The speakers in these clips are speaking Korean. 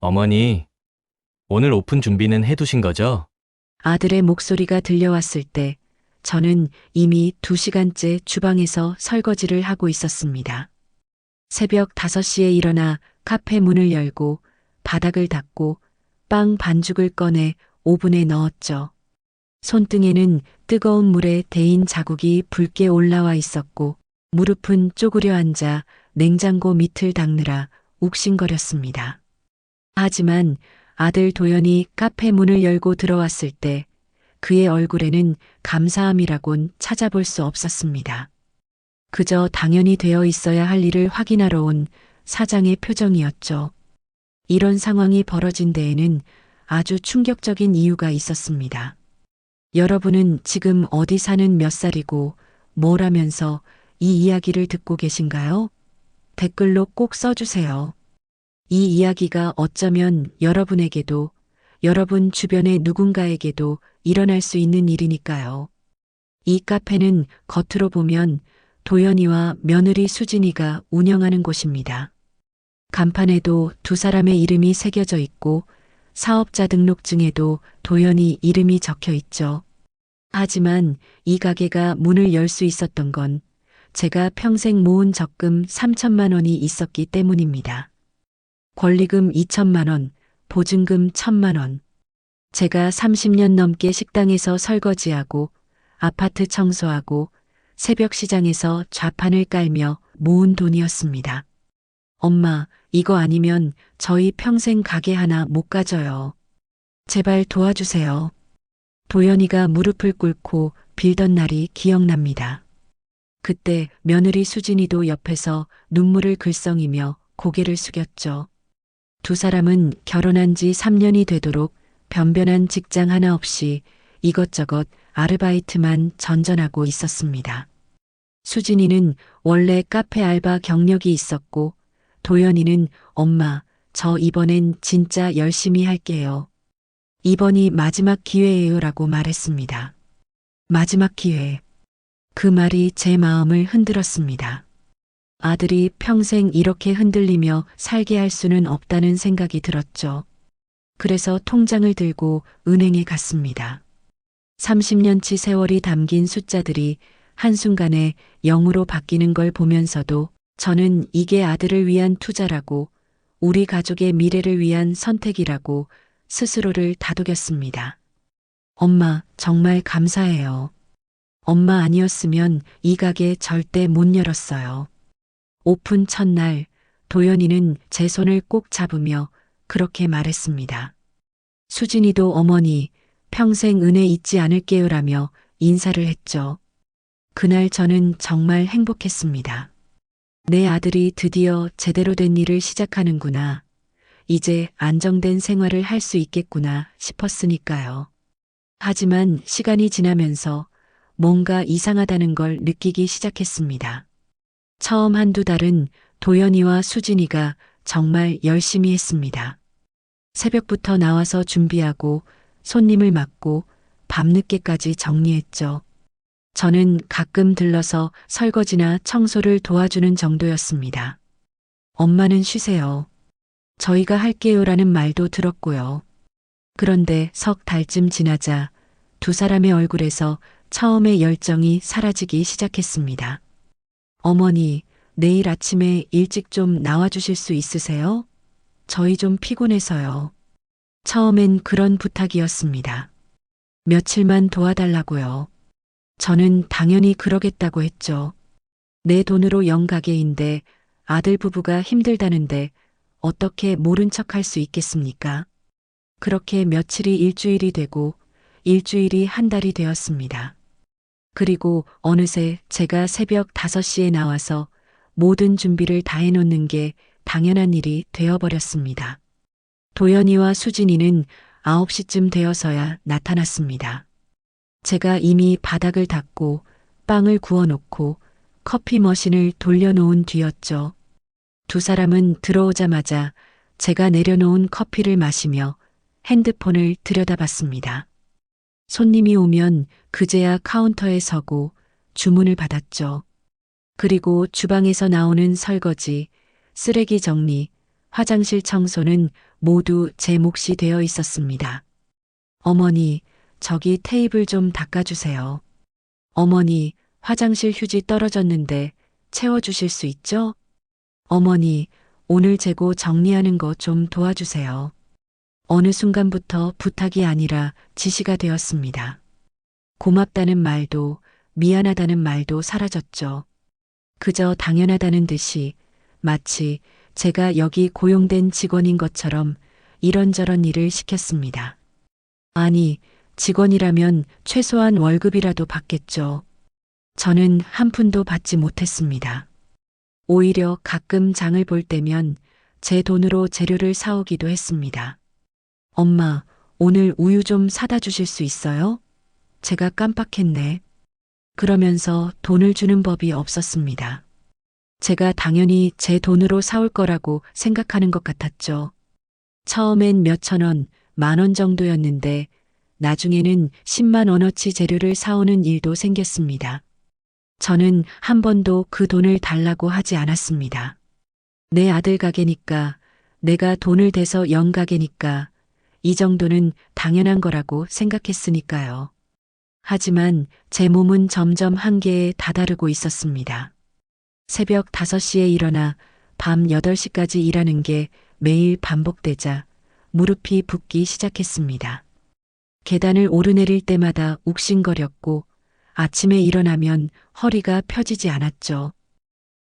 어머니, 오늘 오픈 준비는 해두신 거죠? 아들의 목소리가 들려왔을 때 저는 이미 2시간째 주방에서 설거지를 하고 있었습니다. 새벽 5시에 일어나 카페 문을 열고 바닥을 닦고 빵 반죽을 꺼내 오븐에 넣었죠. 손등에는 뜨거운 물에 데인 자국이 붉게 올라와 있었고 무릎은 쪼그려 앉아 냉장고 밑을 닦느라 욱신거렸습니다. 하지만 아들 도연이 카페 문을 열고 들어왔을 때 그의 얼굴에는 감사함이라곤 찾아볼 수 없었습니다. 그저 당연히 되어 있어야 할 일을 확인하러 온 사장의 표정이었죠. 이런 상황이 벌어진 데에는 아주 충격적인 이유가 있었습니다. 여러분은 지금 어디 사는 몇 살이고 뭘 하면서 이 이야기를 듣고 계신가요? 댓글로 꼭 써주세요. 이 이야기가 어쩌면 여러분에게도 여러분 주변의 누군가에게도 일어날 수 있는 일이니까요. 이 카페는 겉으로 보면 도연이와 며느리 수진이가 운영하는 곳입니다. 간판에도 두 사람의 이름이 새겨져 있고 사업자 등록증에도 도연이 이름이 적혀 있죠. 하지만 이 가게가 문을 열 수 있었던 건 제가 평생 모은 적금 3천만 원이 있었기 때문입니다. 권리금 2천만 원, 보증금 1천만 원. 제가 30년 넘게 식당에서 설거지하고 아파트 청소하고 새벽 시장에서 좌판을 깔며 모은 돈이었습니다. 엄마, 이거 아니면 저희 평생 가게 하나 못 가져요. 제발 도와주세요. 도연이가 무릎을 꿇고 빌던 날이 기억납니다. 그때 며느리 수진이도 옆에서 눈물을 글썽이며 고개를 숙였죠. 두 사람은 결혼한 지 3년이 되도록 변변한 직장 하나 없이 이것저것 아르바이트만 전전하고 있었습니다. 수진이는 원래 카페 알바 경력이 있었고 도연이는 엄마, 저 이번엔 진짜 열심히 할게요. 이번이 마지막 기회예요라고 말했습니다. 마지막 기회. 그 말이 제 마음을 흔들었습니다. 아들이 평생 이렇게 흔들리며 살게 할 수는 없다는 생각이 들었죠. 그래서 통장을 들고 은행에 갔습니다. 30년치 세월이 담긴 숫자들이 한순간에 0으로 바뀌는 걸 보면서도 저는 이게 아들을 위한 투자라고 우리 가족의 미래를 위한 선택이라고 스스로를 다독였습니다. 엄마, 정말 감사해요. 엄마 아니었으면 이 가게 절대 못 열었어요. 오픈 첫날 도연이는 제 손을 꼭 잡으며 그렇게 말했습니다. 수진이도 어머니, 평생 은혜 잊지 않을게요라며 인사를 했죠. 그날 저는 정말 행복했습니다. 내 아들이 드디어 제대로 된 일을 시작하는구나. 이제 안정된 생활을 할 수 있겠구나 싶었으니까요. 하지만 시간이 지나면서 뭔가 이상하다는 걸 느끼기 시작했습니다. 처음 한두 달은 도연이와 수진이가 정말 열심히 했습니다. 새벽부터 나와서 준비하고 손님을 맡고 밤늦게까지 정리했죠. 저는 가끔 들러서 설거지나 청소를 도와주는 정도였습니다. 엄마는 쉬세요. 저희가 할게요라는 말도 들었고요. 그런데 석 달쯤 지나자 두 사람의 얼굴에서 처음의 열정이 사라지기 시작했습니다. 어머니, 내일 아침에 일찍 좀 나와주실 수 있으세요? 저희 좀 피곤해서요. 처음엔 그런 부탁이었습니다. 며칠만 도와달라고요. 저는 당연히 그러겠다고 했죠. 내 돈으로 영 가게인데 아들 부부가 힘들다는데 어떻게 모른 척 할 수 있겠습니까? 그렇게 며칠이 일주일이 되고 일주일이 한 달이 되었습니다. 그리고 어느새 제가 새벽 5시에 나와서 모든 준비를 다 해놓는 게 당연한 일이 되어버렸습니다. 도연이와 수진이는 9시쯤 되어서야 나타났습니다. 제가 이미 바닥을 닦고 빵을 구워놓고 커피 머신을 돌려놓은 뒤였죠. 두 사람은 들어오자마자 제가 내려놓은 커피를 마시며 핸드폰을 들여다봤습니다. 손님이 오면 그제야 카운터에 서고 주문을 받았죠. 그리고 주방에서 나오는 설거지, 쓰레기 정리, 화장실 청소는 모두 제 몫이 되어 있었습니다. 어머니, 저기 테이블 좀 닦아주세요. 어머니, 화장실 휴지 떨어졌는데 채워주실 수 있죠? 어머니, 오늘 재고 정리하는 거 좀 도와주세요. 어느 순간부터 부탁이 아니라 지시가 되었습니다. 고맙다는 말도 미안하다는 말도 사라졌죠. 그저 당연하다는 듯이 마치 제가 여기 고용된 직원인 것처럼 이런저런 일을 시켰습니다. 아니, 직원이라면 최소한 월급이라도 받겠죠. 저는 한 푼도 받지 못했습니다. 오히려 가끔 장을 볼 때면 제 돈으로 재료를 사오기도 했습니다. 엄마, 오늘 우유 좀 사다 주실 수 있어요? 제가 깜빡했네. 그러면서 돈을 주는 법이 없었습니다. 제가 당연히 제 돈으로 사올 거라고 생각하는 것 같았죠. 처음엔 몇천 원, 만 원 정도였는데 나중에는 10만 원어치 재료를 사오는 일도 생겼습니다. 저는 한 번도 그 돈을 달라고 하지 않았습니다. 내 아들 가게니까, 내가 돈을 대서 영 가게니까 이 정도는 당연한 거라고 생각했으니까요. 하지만 제 몸은 점점 한계에 다다르고 있었습니다. 새벽 5시에 일어나 밤 8시까지 일하는 게 매일 반복되자 무릎이 붓기 시작했습니다. 계단을 오르내릴 때마다 욱신거렸고 아침에 일어나면 허리가 펴지지 않았죠.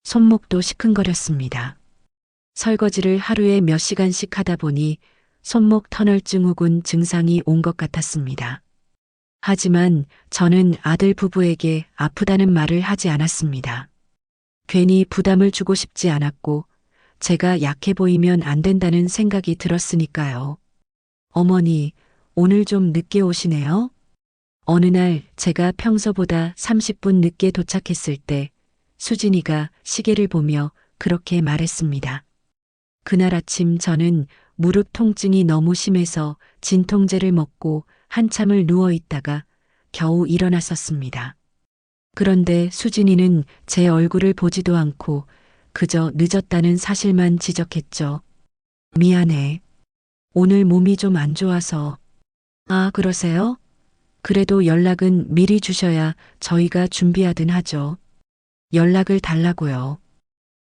손목도 시큰거렸습니다. 설거지를 하루에 몇 시간씩 하다 보니 손목 터널 증후군 증상이 온 것 같았습니다. 하지만 저는 아들 부부에게 아프다는 말을 하지 않았습니다. 괜히 부담을 주고 싶지 않았고 제가 약해 보이면 안 된다는 생각이 들었으니까요. 어머니, 오늘 좀 늦게 오시네요? 어느 날 제가 평소보다 30분 늦게 도착했을 때 수진이가 시계를 보며 그렇게 말했습니다. 그날 아침 저는 무릎 통증이 너무 심해서 진통제를 먹고 한참을 누워 있다가 겨우 일어났었습니다. 그런데 수진이는 제 얼굴을 보지도 않고 그저 늦었다는 사실만 지적했죠. 미안해. 오늘 몸이 좀 안 좋아서. 아, 그러세요? 그래도 연락은 미리 주셔야 저희가 준비하든 하죠. 연락을 달라고요.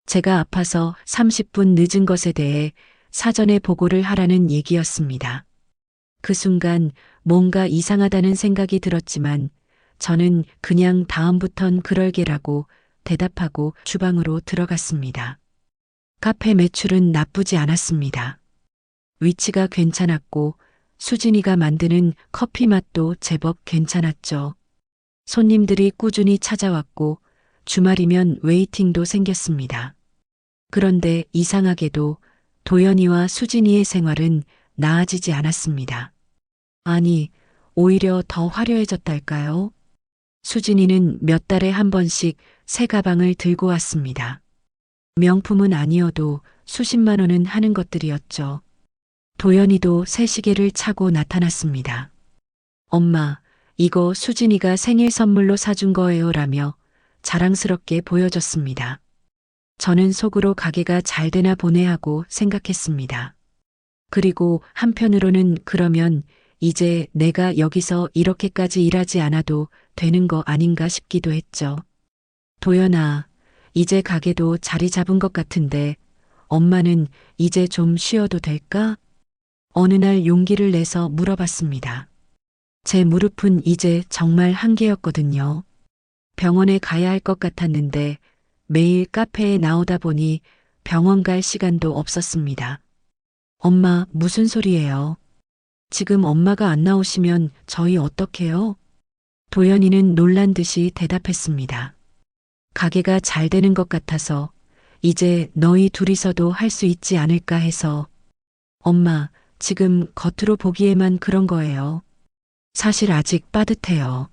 제가 아파서 30분 늦은 것에 대해 사전에 보고를 하라는 얘기였습니다. 그 순간 뭔가 이상하다는 생각이 들었지만 저는 그냥 다음부턴 그럴게라고 대답하고 주방으로 들어갔습니다. 카페 매출은 나쁘지 않았습니다. 위치가 괜찮았고 수진이가 만드는 커피 맛도 제법 괜찮았죠. 손님들이 꾸준히 찾아왔고 주말이면 웨이팅도 생겼습니다. 그런데 이상하게도 도연이와 수진이의 생활은 나아지지 않았습니다. 아니, 오히려 더 화려해졌달까요? 수진이는 몇 달에 한 번씩 새 가방을 들고 왔습니다. 명품은 아니어도 수십만 원은 하는 것들이었죠. 도연이도 새 시계를 차고 나타났습니다. 엄마, 이거 수진이가 생일 선물로 사준 거예요 라며 자랑스럽게 보여줬습니다. 저는 속으로 가게가 잘 되나 보네 하고 생각했습니다. 그리고 한편으로는 그러면 이제 내가 여기서 이렇게까지 일하지 않아도 되는 거 아닌가 싶기도 했죠. 도연아, 이제 가게도 자리 잡은 것 같은데 엄마는 이제 좀 쉬어도 될까? 어느 날 용기를 내서 물어봤습니다. 제 무릎은 이제 정말 한계였거든요. 병원에 가야 할 것 같았는데 매일 카페에 나오다 보니 병원 갈 시간도 없었습니다. 엄마, 무슨 소리예요? 지금 엄마가 안 나오시면 저희 어떡해요? 도연이는 놀란 듯이 대답했습니다. 가게가 잘 되는 것 같아서 이제 너희 둘이서도 할 수 있지 않을까 해서. 엄마, 지금 겉으로 보기에만 그런 거예요. 사실 아직 빠듯해요.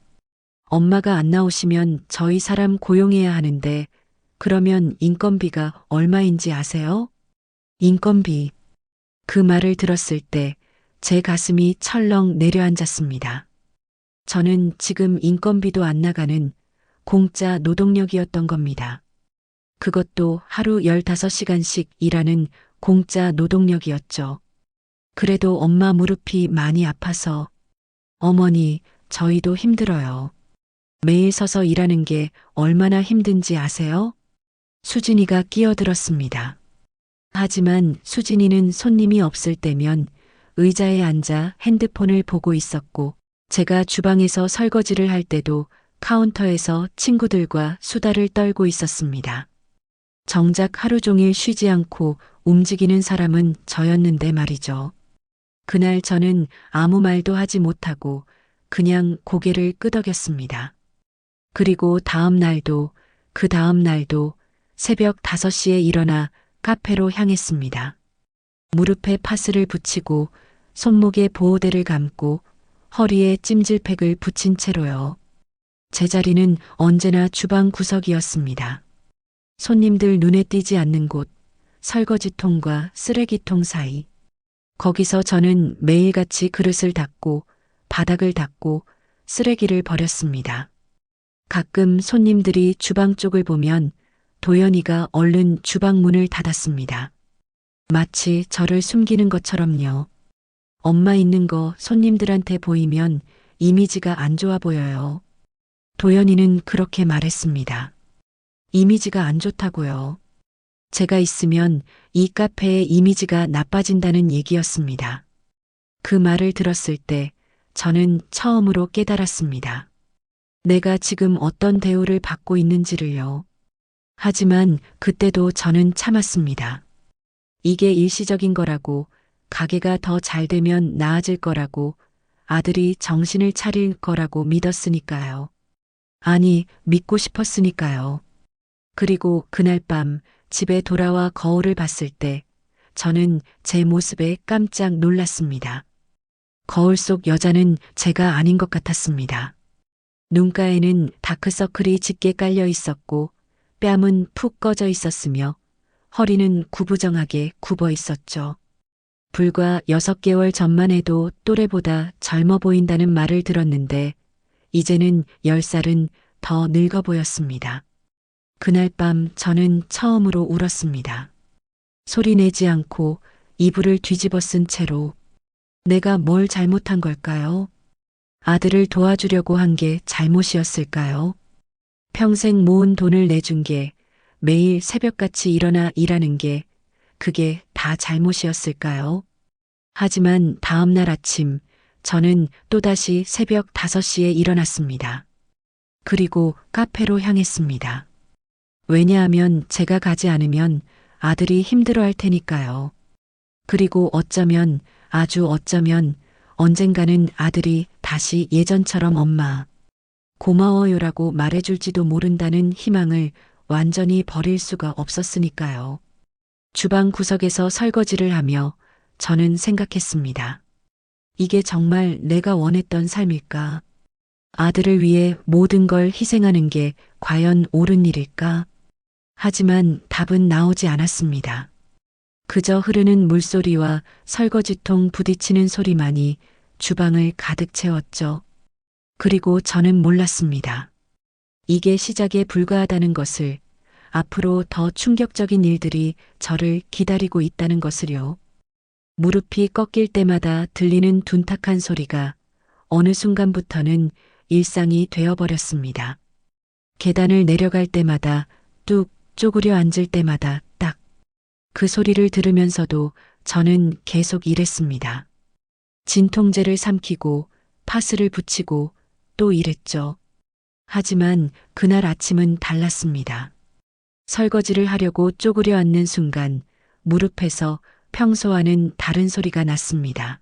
엄마가 안 나오시면 저희 사람 고용해야 하는데 그러면 인건비가 얼마인지 아세요? 인건비. 그 말을 들었을 때 제 가슴이 철렁 내려앉았습니다. 저는 지금 인건비도 안 나가는 공짜 노동력이었던 겁니다. 그것도 하루 15시간씩 일하는 공짜 노동력이었죠. 그래도 엄마 무릎이 많이 아파서. 어머니, 저희도 힘들어요. 매일 서서 일하는 게 얼마나 힘든지 아세요? 수진이가 끼어들었습니다. 하지만 수진이는 손님이 없을 때면 의자에 앉아 핸드폰을 보고 있었고, 제가 주방에서 설거지를 할 때도 카운터에서 친구들과 수다를 떨고 있었습니다. 정작 하루 종일 쉬지 않고 움직이는 사람은 저였는데 말이죠. 그날 저는 아무 말도 하지 못하고 그냥 고개를 끄덕였습니다. 그리고 다음 날도 그 다음 날도 새벽 5시에 일어나 카페로 향했습니다. 무릎에 파스를 붙이고 손목에 보호대를 감고 허리에 찜질팩을 붙인 채로요. 제 자리는 언제나 주방 구석이었습니다. 손님들 눈에 띄지 않는 곳, 설거지통과 쓰레기통 사이. 거기서 저는 매일같이 그릇을 닦고 바닥을 닦고 쓰레기를 버렸습니다. 가끔 손님들이 주방 쪽을 보면 도연이가 얼른 주방 문을 닫았습니다. 마치 저를 숨기는 것처럼요. 엄마 있는 거 손님들한테 보이면 이미지가 안 좋아 보여요. 도연이는 그렇게 말했습니다. 이미지가 안 좋다고요. 제가 있으면 이 카페의 이미지가 나빠진다는 얘기였습니다. 그 말을 들었을 때 저는 처음으로 깨달았습니다. 내가 지금 어떤 대우를 받고 있는지를요. 하지만 그때도 저는 참았습니다. 이게 일시적인 거라고, 가게가 더 잘 되면 나아질 거라고, 아들이 정신을 차릴 거라고 믿었으니까요. 아니, 믿고 싶었으니까요. 그리고 그날 밤 집에 돌아와 거울을 봤을 때 저는 제 모습에 깜짝 놀랐습니다. 거울 속 여자는 제가 아닌 것 같았습니다. 눈가에는 다크서클이 짙게 깔려 있었고 뺨은 푹 꺼져 있었으며 허리는 구부정하게 굽어 있었죠. 불과 6개월 전만 해도 또래보다 젊어 보인다는 말을 들었는데 이제는 10살은 더 늙어 보였습니다. 그날 밤 저는 처음으로 울었습니다. 소리 내지 않고 이불을 뒤집어 쓴 채로. 내가 뭘 잘못한 걸까요? 아들을 도와주려고 한 게 잘못이었을까요? 평생 모은 돈을 내준 게, 매일 새벽같이 일어나 일하는 게, 그게 다 잘못이었을까요? 하지만 다음 날 아침 저는 또다시 새벽 5시에 일어났습니다. 그리고 카페로 향했습니다. 왜냐하면 제가 가지 않으면 아들이 힘들어할 테니까요. 그리고 어쩌면, 아주 어쩌면 언젠가는 아들이 다시 예전처럼 엄마, 고마워요라고 말해줄지도 모른다는 희망을 완전히 버릴 수가 없었으니까요. 주방 구석에서 설거지를 하며 저는 생각했습니다. 이게 정말 내가 원했던 삶일까? 아들을 위해 모든 걸 희생하는 게 과연 옳은 일일까? 하지만 답은 나오지 않았습니다. 그저 흐르는 물소리와 설거지통 부딪히는 소리만이 주방을 가득 채웠죠. 그리고 저는 몰랐습니다. 이게 시작에 불과하다는 것을, 앞으로 더 충격적인 일들이 저를 기다리고 있다는 것을요. 무릎이 꺾일 때마다 들리는 둔탁한 소리가 어느 순간부터는 일상이 되어버렸습니다. 계단을 내려갈 때마다 뚝 쪼그려 앉을 때마다 딱. 그 소리를 들으면서도 저는 계속 일했습니다. 진통제를 삼키고 파스를 붙이고 또 일했죠. 하지만 그날 아침은 달랐습니다. 설거지를 하려고 쪼그려 앉는 순간 무릎에서 평소와는 다른 소리가 났습니다.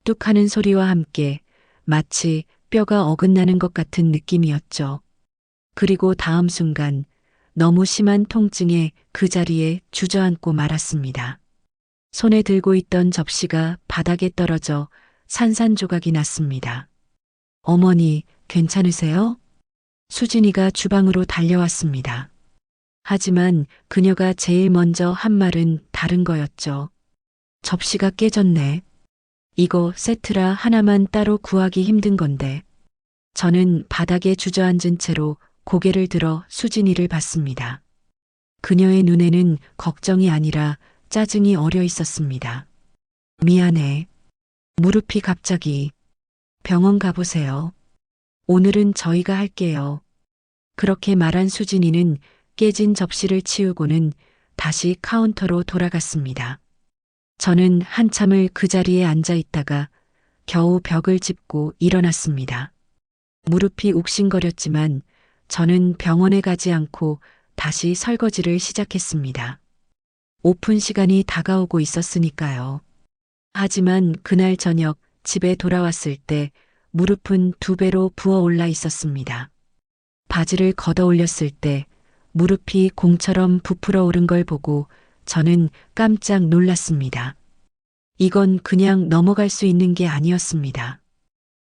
뚝 하는 소리와 함께 마치 뼈가 어긋나는 것 같은 느낌이었죠. 그리고 다음 순간 너무 심한 통증에 그 자리에 주저앉고 말았습니다. 손에 들고 있던 접시가 바닥에 떨어져 산산조각이 났습니다. 어머니, 괜찮으세요? 수진이가 주방으로 달려왔습니다. 하지만 그녀가 제일 먼저 한 말은 다른 거였죠. 접시가 깨졌네. 이거 세트라 하나만 따로 구하기 힘든 건데. 저는 바닥에 주저앉은 채로 고개를 들어 수진이를 봤습니다. 그녀의 눈에는 걱정이 아니라 짜증이 어려 있었습니다. 미안해. 무릎이 갑자기. 병원 가보세요. 오늘은 저희가 할게요. 그렇게 말한 수진이는 깨진 접시를 치우고는 다시 카운터로 돌아갔습니다. 저는 한참을 그 자리에 앉아 있다가 겨우 벽을 짚고 일어났습니다. 무릎이 욱신거렸지만 저는 병원에 가지 않고 다시 설거지를 시작했습니다. 오픈 시간이 다가오고 있었으니까요. 하지만 그날 저녁 집에 돌아왔을 때 무릎은 2배로 부어올라 있었습니다. 바지를 걷어 올렸을 때 무릎이 공처럼 부풀어 오른 걸 보고 저는 깜짝 놀랐습니다. 이건 그냥 넘어갈 수 있는 게 아니었습니다.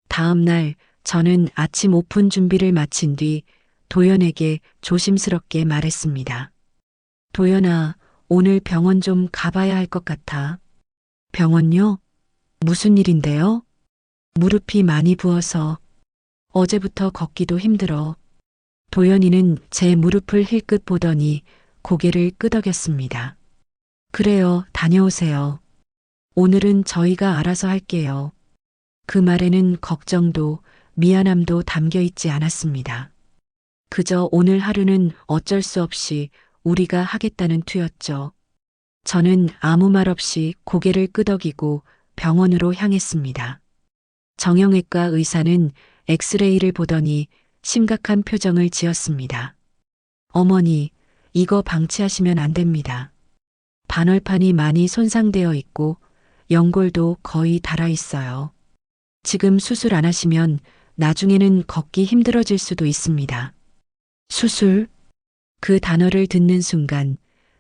다음 날 저는 아침 오픈 준비를 마친 뒤 도연에게 조심스럽게 말했습니다. 도연아, 오늘 병원 좀 가봐야 할 것 같아. 병원요? 무슨 일인데요? 무릎이 많이 부어서 어제부터 걷기도 힘들어. 도연이는 제 무릎을 힐끗 보더니 고개를 끄덕였습니다. 그래요, 다녀오세요. 오늘은 저희가 알아서 할게요. 그 말에는 걱정도 미안함도 담겨 있지 않았습니다. 그저 오늘 하루는 어쩔 수 없이 우리가 하겠다는 투였죠. 저는 아무 말 없이 고개를 끄덕이고 병원으로 향했습니다. 정형외과 의사는 엑스레이를 보더니 심각한 표정을 지었습니다. 어머니, 이거 방치하시면 안 됩니다. 반월판이 많이 손상되어 있고 연골도 거의 닳아 있어요. 지금 수술 안 하시면 나중에는 걷기 힘들어질 수도 있습니다. 수술? 그 단어를 듣는 순간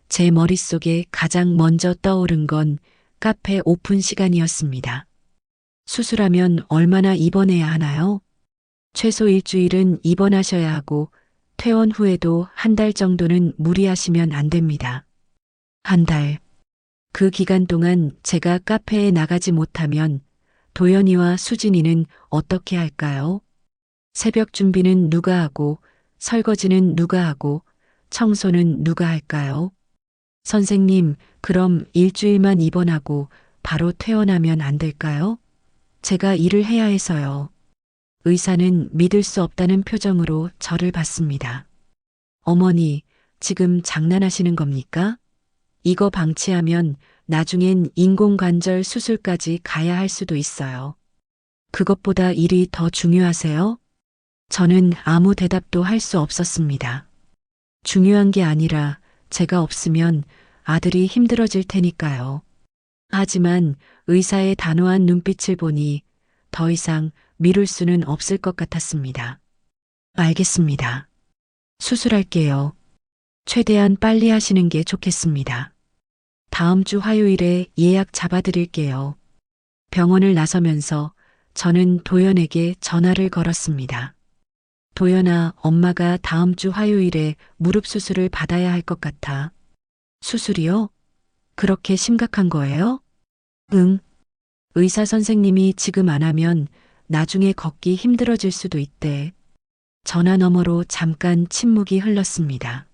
제 머릿속에 가장 먼저 떠오른 건 카페 오픈 시간이었습니다. 수술하면 얼마나 입원해야 하나요? 최소 일주일은 입원하셔야 하고 퇴원 후에도 1달 정도는 무리하시면 안 됩니다. 1달. 그 기간 동안 제가 카페에 나가지 못하면 도연이와 수진이는 어떻게 할까요? 새벽 준비는 누가 하고 설거지는 누가 하고 청소는 누가 할까요? 선생님, 그럼 일주일만 입원하고 바로 퇴원하면 안 될까요? 제가 일을 해야 해서요. 의사는 믿을 수 없다는 표정으로 저를 봤습니다. 어머니, 지금 장난하시는 겁니까? 이거 방치하면 나중엔 인공관절 수술까지 가야 할 수도 있어요. 그것보다 일이 더 중요하세요? 저는 아무 대답도 할 수 없었습니다. 중요한 게 아니라 제가 없으면 아들이 힘들어질 테니까요. 하지만 의사의 단호한 눈빛을 보니 더 이상 미룰 수는 없을 것 같았습니다. 알겠습니다. 수술할게요. 최대한 빨리 하시는 게 좋겠습니다. 다음 주 화요일에 예약 잡아드릴게요. 병원을 나서면서 저는 도연에게 전화를 걸었습니다. 도연아, 엄마가 다음 주 화요일에 무릎 수술을 받아야 할 것 같아. 수술이요? 그렇게 심각한 거예요? 응. 의사 선생님이 지금 안 하면 나중에 걷기 힘들어질 수도 있대. 전화 너머로 잠깐 침묵이 흘렀습니다.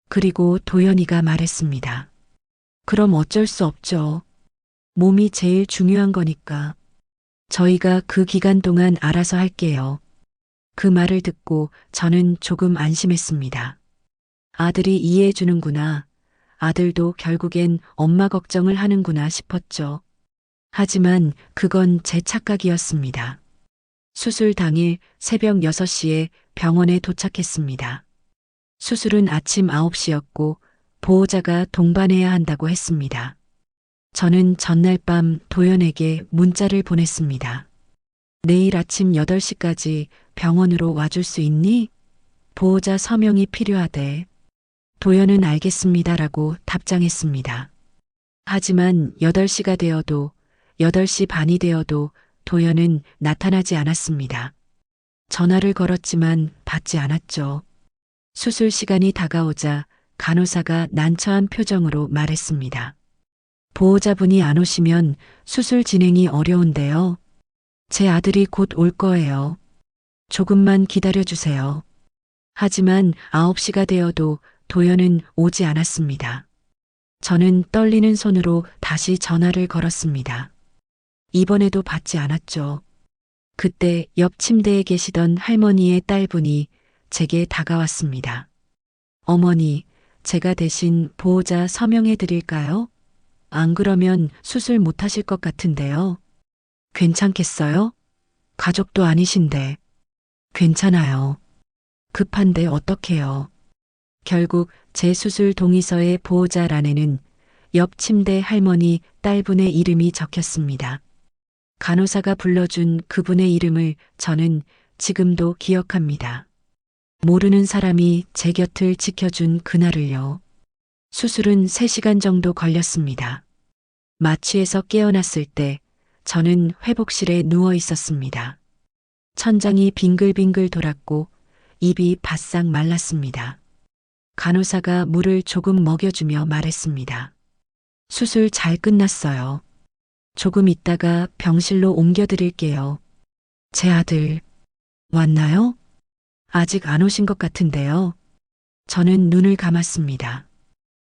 그리고 도연이가 말했습니다. 그럼 어쩔 수 없죠. 몸이 제일 중요한 거니까. 저희가 그 기간 동안 알아서 할게요. 그 말을 듣고 저는 조금 안심했습니다. 아들이 이해해 주는구나. 아들도 결국엔 엄마 걱정을 하는구나 싶었죠. 하지만 그건 제 착각이었습니다. 수술 당일 새벽 6시에 병원에 도착했습니다. 수술은 아침 9시였고 보호자가 동반해야 한다고 했습니다. 저는 전날 밤 도연에게 문자를 보냈습니다. 내일 아침 8시까지 병원으로 와줄 수 있니? 보호자 서명이 필요하대. 도연은 알겠습니다라고 답장했습니다. 하지만 8시가 되어도 8시 반이 되어도 도연은 나타나지 않았습니다. 전화를 걸었지만 받지 않았죠. 수술 시간이 다가오자 간호사가 난처한 표정으로 말했습니다. 보호자분이 안 오시면 수술 진행이 어려운데요. 제 아들이 곧 올 거예요. 조금만 기다려주세요. 하지만 9시가 되어도 도연은 오지 않았습니다. 저는 떨리는 손으로 다시 전화를 걸었습니다. 이번에도 받지 않았죠. 그때 옆 침대에 계시던 할머니의 딸분이 제게 다가왔습니다. 어머니, 제가 대신 보호자 서명해 드릴까요? 안 그러면 수술 못 하실 것 같은데요. 괜찮겠어요? 가족도 아니신데. 괜찮아요. 급한데 어떡해요. 결국 제 수술 동의서의 보호자란에는 옆 침대 할머니 딸분의 이름이 적혔습니다. 간호사가 불러준 그분의 이름을 저는 지금도 기억합니다. 모르는 사람이 제 곁을 지켜준 그날을요. 수술은 3시간 정도 걸렸습니다. 마취에서 깨어났을 때 저는 회복실에 누워 있었습니다. 천장이 빙글빙글 돌았고 입이 바싹 말랐습니다. 간호사가 물을 조금 먹여주며 말했습니다. 수술 잘 끝났어요. 조금 있다가 병실로 옮겨드릴게요. 제 아들, 왔나요? 아직 안 오신 것 같은데요. 저는 눈을 감았습니다.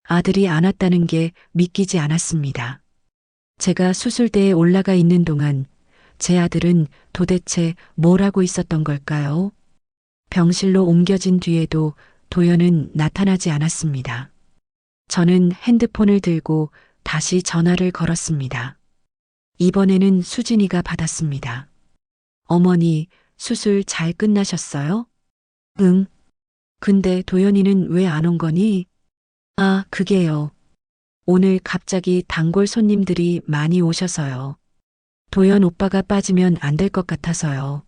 아들이 안 왔다는 게 믿기지 않았습니다. 제가 수술대에 올라가 있는 동안 제 아들은 도대체 뭘 하고 있었던 걸까요? 병실로 옮겨진 뒤에도 도연은 나타나지 않았습니다. 저는 핸드폰을 들고 다시 전화를 걸었습니다. 이번에는 수진이가 받았습니다. 어머니, 수술 잘 끝나셨어요? 응. 근데 도연이는 왜 안 온 거니? 아, 그게요. 오늘 갑자기 단골 손님들이 많이 오셔서요. 도연 오빠가 빠지면 안 될 것 같아서요.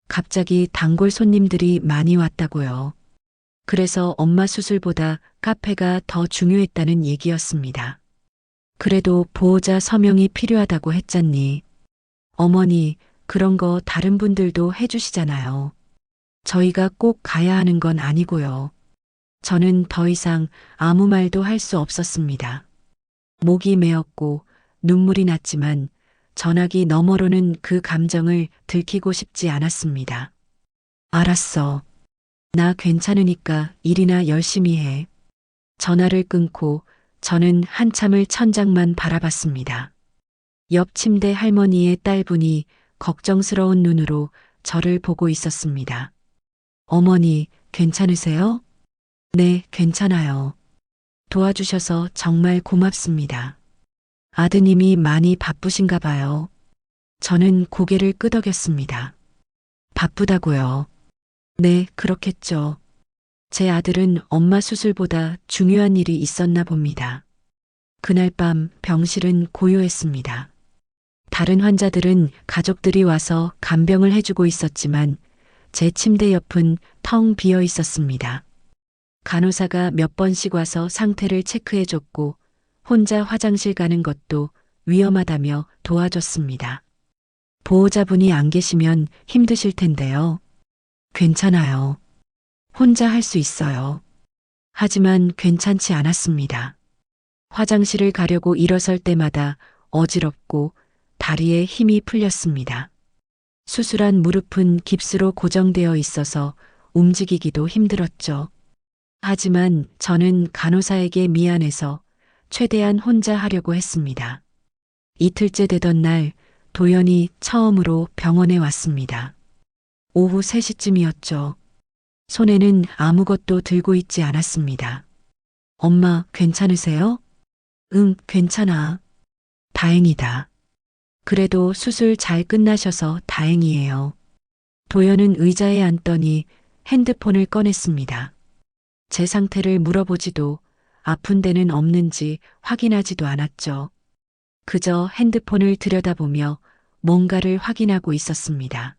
갑자기 단골 손님들이 많이 왔다고요. 그래서 엄마 수술보다 카페가 더 중요했다는 얘기였습니다. 그래도 보호자 서명이 필요하다고 했잖니. 어머니, 그런 거 다른 분들도 해주시잖아요. 저희가 꼭 가야 하는 건 아니고요. 저는 더 이상 아무 말도 할 수 없었습니다. 목이 메었고 눈물이 났지만 전화기 너머로는 그 감정을 들키고 싶지 않았습니다. 알았어. 나 괜찮으니까 일이나 열심히 해. 전화를 끊고 저는 한참을 천장만 바라봤습니다. 옆 침대 할머니의 딸분이 걱정스러운 눈으로 저를 보고 있었습니다. 어머니, 괜찮으세요? 네, 괜찮아요. 도와주셔서 정말 고맙습니다. 아드님이 많이 바쁘신가 봐요. 저는 고개를 끄덕였습니다. 바쁘다고요. 네, 그렇겠죠. 제 아들은 엄마 수술보다 중요한 일이 있었나 봅니다. 그날 밤 병실은 고요했습니다. 다른 환자들은 가족들이 와서 간병을 해주고 있었지만 제 침대 옆은 텅 비어 있었습니다. 간호사가 몇 번씩 와서 상태를 체크해줬고 혼자 화장실 가는 것도 위험하다며 도와줬습니다. 보호자분이 안 계시면 힘드실 텐데요. 괜찮아요. 혼자 할 수 있어요. 하지만 괜찮지 않았습니다. 화장실을 가려고 일어설 때마다 어지럽고 다리에 힘이 풀렸습니다. 수술한 무릎은 깁스로 고정되어 있어서 움직이기도 힘들었죠. 하지만 저는 간호사에게 미안해서 최대한 혼자 하려고 했습니다. 이틀째 되던 날 도연이 처음으로 병원에 왔습니다. 오후 3시쯤이었죠. 손에는 아무것도 들고 있지 않았습니다. 엄마, 괜찮으세요? 응, 괜찮아. 다행이다. 그래도 수술 잘 끝나셔서 다행이에요. 도연은 의자에 앉더니 핸드폰을 꺼냈습니다. 제 상태를 물어보지도 아픈 데는 없는지 확인하지도 않았죠. 그저 핸드폰을 들여다보며 뭔가를 확인하고 있었습니다.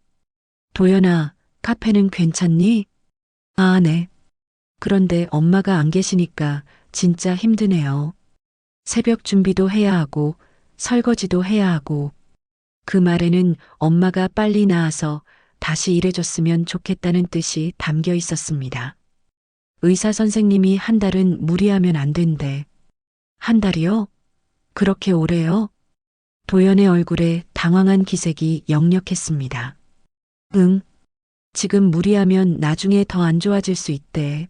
도연아, 카페는 괜찮니? 아, 네. 그런데 엄마가 안 계시니까 진짜 힘드네요. 새벽 준비도 해야 하고 설거지도 해야 하고 그 말에는 엄마가 빨리 나아서 다시 일해줬으면 좋겠다는 뜻이 담겨 있었습니다. 의사 선생님이 한 달은 무리하면 안 된대. 한 달이요? 그렇게 오래요? 도연의 얼굴에 당황한 기색이 역력했습니다. 응. 지금 무리하면 나중에 더 안 좋아질 수 있대.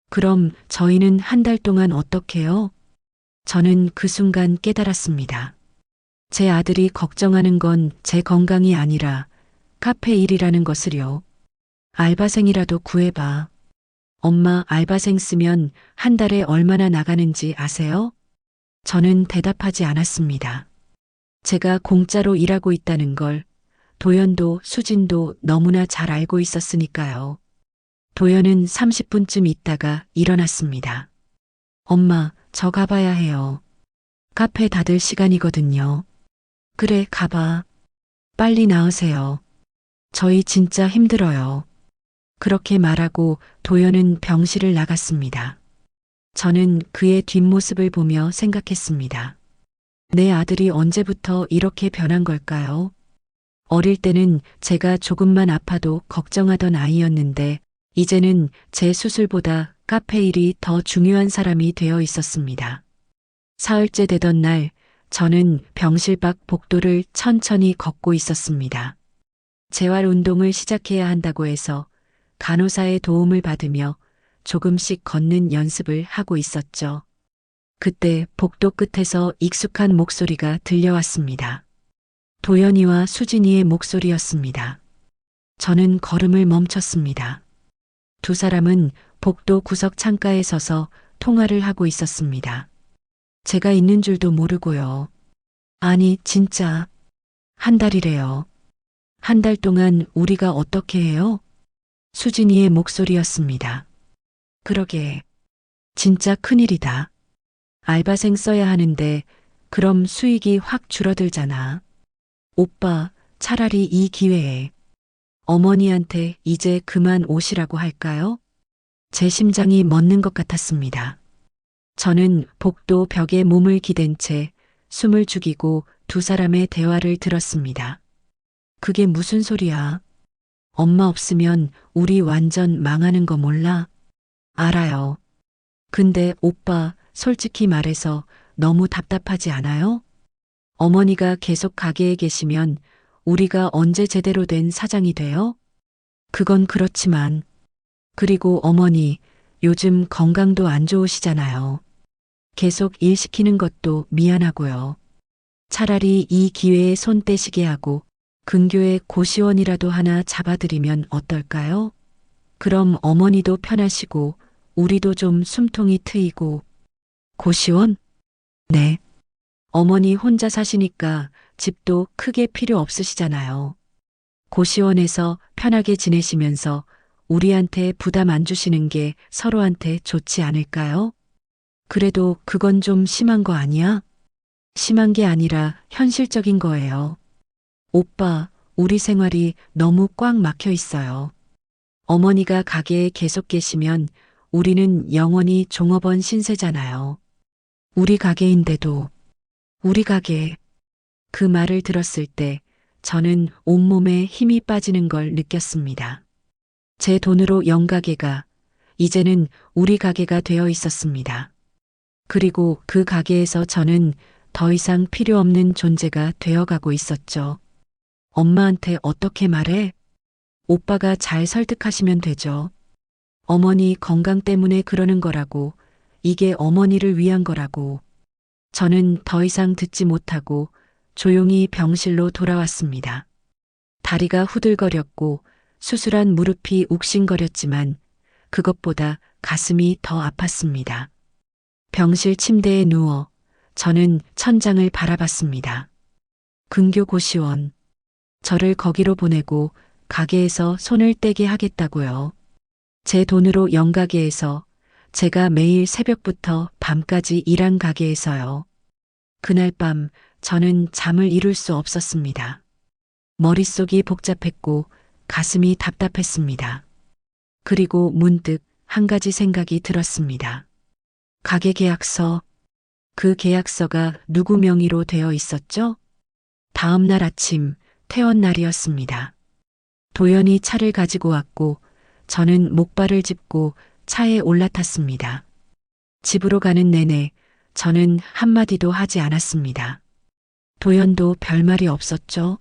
그럼 저희는 한 달 동안 어떡해요? 저는 그 순간 깨달았습니다. 제 아들이 걱정하는 건 제 건강이 아니라 카페 일이라는 것을요. 알바생이라도 구해봐. 엄마, 알바생 쓰면 한 달에 얼마나 나가는지 아세요? 저는 대답하지 않았습니다. 제가 공짜로 일하고 있다는 걸 도연도 수진도 너무나 잘 알고 있었으니까요. 도연은 30분쯤 있다가 일어났습니다. 엄마, 저 가봐야 해요. 카페 닫을 시간이거든요. 그래, 가봐. 빨리 나으세요. 저희 진짜 힘들어요. 그렇게 말하고 도연은 병실을 나갔습니다. 저는 그의 뒷모습을 보며 생각했습니다. 내 아들이 언제부터 이렇게 변한 걸까요? 어릴 때는 제가 조금만 아파도 걱정하던 아이였는데 이제는 제 수술보다 카페 일이 더 중요한 사람이 되어 있었습니다. 사흘째 되던 날 저는 병실 밖 복도를 천천히 걷고 있었습니다. 재활 운동을 시작해야 한다고 해서 간호사의 도움을 받으며 조금씩 걷는 연습을 하고 있었죠. 그때 복도 끝에서 익숙한 목소리가 들려왔습니다. 도연이와 수진이의 목소리였습니다. 저는 걸음을 멈췄습니다. 두 사람은 복도 구석 창가에 서서 통화를 하고 있었습니다. 제가 있는 줄도 모르고요. 아니, 진짜. 한 달이래요. 한 달 동안 우리가 어떻게 해요? 수진이의 목소리였습니다. 그러게. 진짜 큰일이다. 알바생 써야 하는데 그럼 수익이 확 줄어들잖아. 오빠, 차라리 이 기회에 어머니한테 이제 그만 오시라고 할까요? 제 심장이 멎는 것 같았습니다. 저는 복도 벽에 몸을 기댄 채 숨을 죽이고 두 사람의 대화를 들었습니다. 그게 무슨 소리야? 엄마 없으면 우리 완전 망하는 거 몰라? 알아요. 근데 오빠, 솔직히 말해서 너무 답답하지 않아요? 어머니가 계속 가게에 계시면 우리가 언제 제대로 된 사장이 돼요? 그건 그렇지만. 그리고 어머니, 요즘 건강도 안 좋으시잖아요. 계속 일 시키는 것도 미안하고요. 차라리 이 기회에 손 떼시게 하고 근교에 고시원이라도 하나 잡아드리면 어떨까요? 그럼 어머니도 편하시고 우리도 좀 숨통이 트이고. 고시원? 네. 어머니 혼자 사시니까 집도 크게 필요 없으시잖아요. 고시원에서 편하게 지내시면서 우리한테 부담 안 주시는 게 서로한테 좋지 않을까요? 그래도 그건 좀 심한 거 아니야? 심한 게 아니라 현실적인 거예요. 오빠, 우리 생활이 너무 꽉 막혀 있어요. 어머니가 가게에 계속 계시면 우리는 영원히 종업원 신세잖아요. 우리 가게인데도. 우리 가게. 그 말을 들었을 때 저는 온몸에 힘이 빠지는 걸 느꼈습니다. 제 돈으로 연 가게가 이제는 우리 가게가 되어 있었습니다. 그리고 그 가게에서 저는 더 이상 필요 없는 존재가 되어가고 있었죠. 엄마한테 어떻게 말해? 오빠가 잘 설득하시면 되죠. 어머니 건강 때문에 그러는 거라고, 이게 어머니를 위한 거라고. 저는 더 이상 듣지 못하고 조용히 병실로 돌아왔습니다. 다리가 후들거렸고 수술한 무릎이 욱신거렸지만 그것보다 가슴이 더 아팠습니다. 병실 침대에 누워 저는 천장을 바라봤습니다. 근교 고시원. 저를 거기로 보내고 가게에서 손을 떼게 하겠다고요. 제 돈으로 연 가게에서 제가 매일 새벽부터 밤까지 일한 가게에서요. 그날 밤 저는 잠을 이룰 수 없었습니다. 머릿속이 복잡했고 가슴이 답답했습니다. 그리고 문득 한 가지 생각이 들었습니다. 가게 계약서. 그 계약서가 누구 명의로 되어 있었죠? 다음 날 아침 퇴원 날이었습니다. 도연이 차를 가지고 왔고 저는 목발을 짚고 차에 올라탔습니다. 집으로 가는 내내 저는 한마디도 하지 않았습니다. 도연도 별말이 없었죠.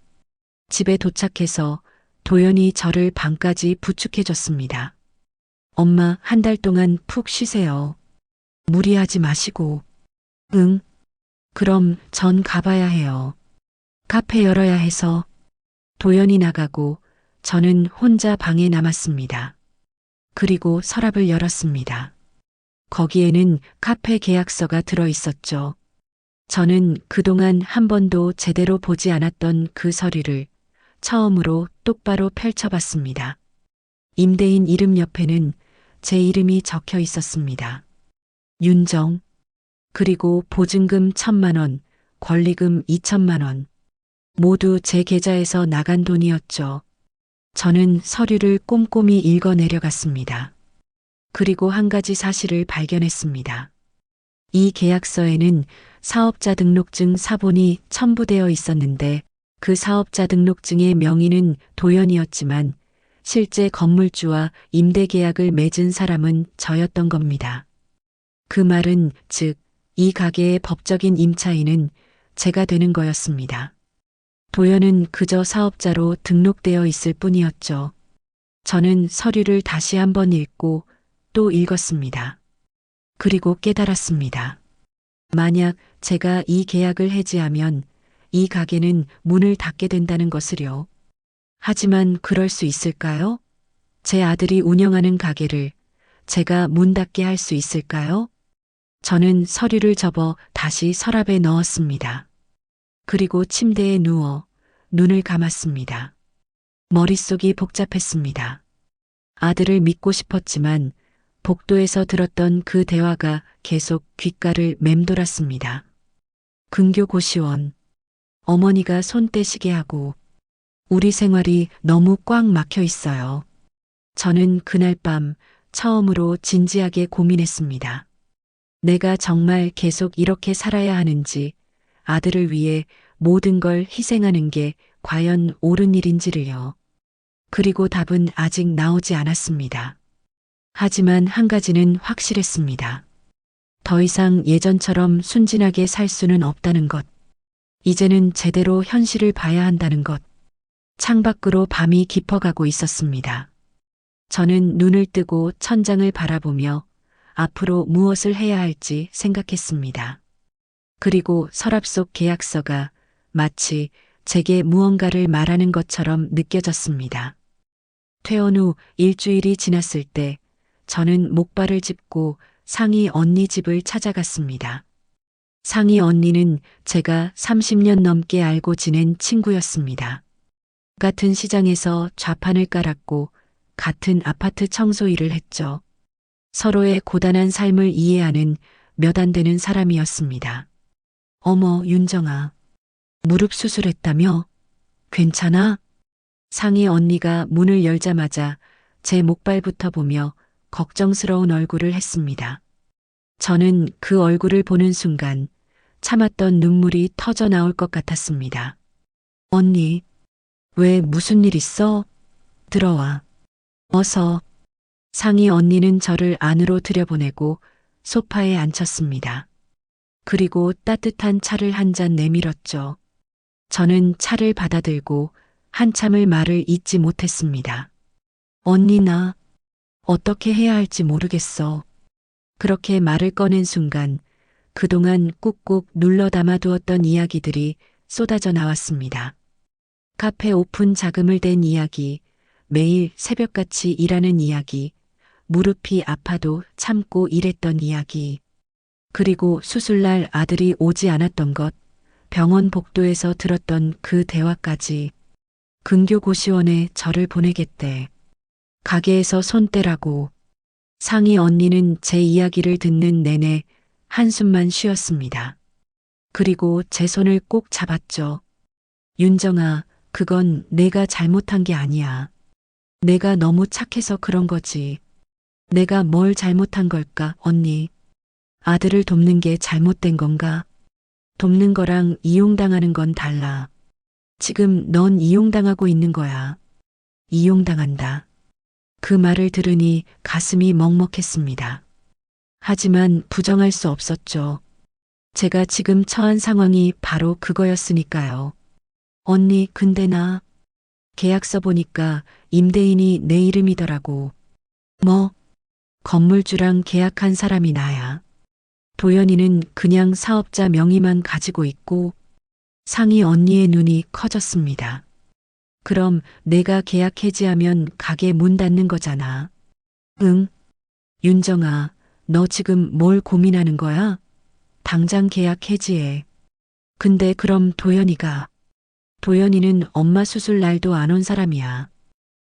집에 도착해서 도연이 저를 방까지 부축해줬습니다. 엄마, 한 달 동안 푹 쉬세요. 무리하지 마시고. 응. 그럼 전 가봐야 해요. 카페 열어야 해서. 도연이 나가고 저는 혼자 방에 남았습니다. 그리고 서랍을 열었습니다. 거기에는 카페 계약서가 들어 있었죠. 저는 그동안 한 번도 제대로 보지 않았던 그 서류를 처음으로 똑바로 펼쳐봤습니다. 임대인 이름 옆에는 제 이름이 적혀 있었습니다. 윤정. 그리고 보증금 1,000만 원, 권리금 2천만 원. 모두 제 계좌에서 나간 돈이었죠. 저는 서류를 꼼꼼히 읽어 내려갔습니다. 그리고 한 가지 사실을 발견했습니다. 이 계약서에는 사업자 등록증 사본이 첨부되어 있었는데 그 사업자 등록증의 명의는 도연이었지만 실제 건물주와 임대 계약을 맺은 사람은 저였던 겁니다. 그 말은 즉, 이 가게의 법적인 임차인은 제가 되는 거였습니다. 도연은 그저 사업자로 등록되어 있을 뿐이었죠. 저는 서류를 다시 한번 읽고 또 읽었습니다. 그리고 깨달았습니다. 만약 제가 이 계약을 해지하면 이 가게는 문을 닫게 된다는 것을요. 하지만 그럴 수 있을까요? 제 아들이 운영하는 가게를 제가 문 닫게 할 수 있을까요? 저는 서류를 접어 다시 서랍에 넣었습니다. 그리고 침대에 누워 눈을 감았습니다. 머릿속이 복잡했습니다. 아들을 믿고 싶었지만 복도에서 들었던 그 대화가 계속 귓가를 맴돌았습니다. 근교 고시원. 어머니가 손 떼시게 하고 우리 생활이 너무 꽉 막혀 있어요. 저는 그날 밤 처음으로 진지하게 고민했습니다. 내가 정말 계속 이렇게 살아야 하는지, 아들을 위해 모든 걸 희생하는 게 과연 옳은 일인지를요. 그리고 답은 아직 나오지 않았습니다. 하지만 한 가지는 확실했습니다. 더 이상 예전처럼 순진하게 살 수는 없다는 것. 이제는 제대로 현실을 봐야 한다는 것. 창밖으로 밤이 깊어가고 있었습니다. 저는 눈을 뜨고 천장을 바라보며 앞으로 무엇을 해야 할지 생각했습니다. 그리고 서랍 속 계약서가 마치 제게 무언가를 말하는 것처럼 느껴졌습니다. 퇴원 후 일주일이 지났을 때 저는 목발을 짚고 상희 언니 집을 찾아갔습니다. 상희 언니는 제가 30년 넘게 알고 지낸 친구였습니다. 같은 시장에서 좌판을 깔았고 같은 아파트 청소 일을 했죠. 서로의 고단한 삶을 이해하는 몇 안 되는 사람이었습니다. 어머, 윤정아. 무릎 수술했다며? 괜찮아? 상희 언니가 문을 열자마자 제 목발부터 보며 걱정스러운 얼굴을 했습니다. 저는 그 얼굴을 보는 순간 참았던 눈물이 터져 나올 것 같았습니다. 언니, 왜 무슨 일 있어? 들어와. 어서. 상희 언니는 저를 안으로 들여보내고 소파에 앉혔습니다. 그리고 따뜻한 차를 한 잔 내밀었죠. 저는 차를 받아들고 한참을 말을 잇지 못했습니다. 언니, 나 어떻게 해야 할지 모르겠어. 그렇게 말을 꺼낸 순간 그동안 꾹꾹 눌러 담아두었던 이야기들이 쏟아져 나왔습니다. 카페 오픈 자금을 댄 이야기, 매일 새벽같이 일하는 이야기, 무릎이 아파도 참고 일했던 이야기, 그리고 수술날 아들이 오지 않았던 것, 병원 복도에서 들었던 그 대화까지. 근교 고시원에 저를 보내겠대. 가게에서 손 떼라고. 상희 언니는 제 이야기를 듣는 내내 한숨만 쉬었습니다. 그리고 제 손을 꼭 잡았죠. 윤정아, 그건 내가 잘못한 게 아니야. 내가 너무 착해서 그런 거지. 내가 뭘 잘못한 걸까, 언니? 아들을 돕는 게 잘못된 건가? 돕는 거랑 이용당하는 건 달라. 지금 넌 이용당하고 있는 거야. 이용당한다. 그 말을 들으니 가슴이 먹먹했습니다. 하지만 부정할 수 없었죠. 제가 지금 처한 상황이 바로 그거였으니까요. 언니, 근데 나 계약서 보니까 임대인이 내 이름이더라고. 뭐? 건물주랑 계약한 사람이 나야. 도연이는 그냥 사업자 명의만 가지고 있고 상희 언니의 눈이 커졌습니다. 그럼 내가 계약 해지하면 가게 문 닫는 거잖아. 응? 윤정아, 너 지금 뭘 고민하는 거야? 당장 계약 해지해. 근데 그럼 도연이는 엄마 수술 날도 안 온 사람이야.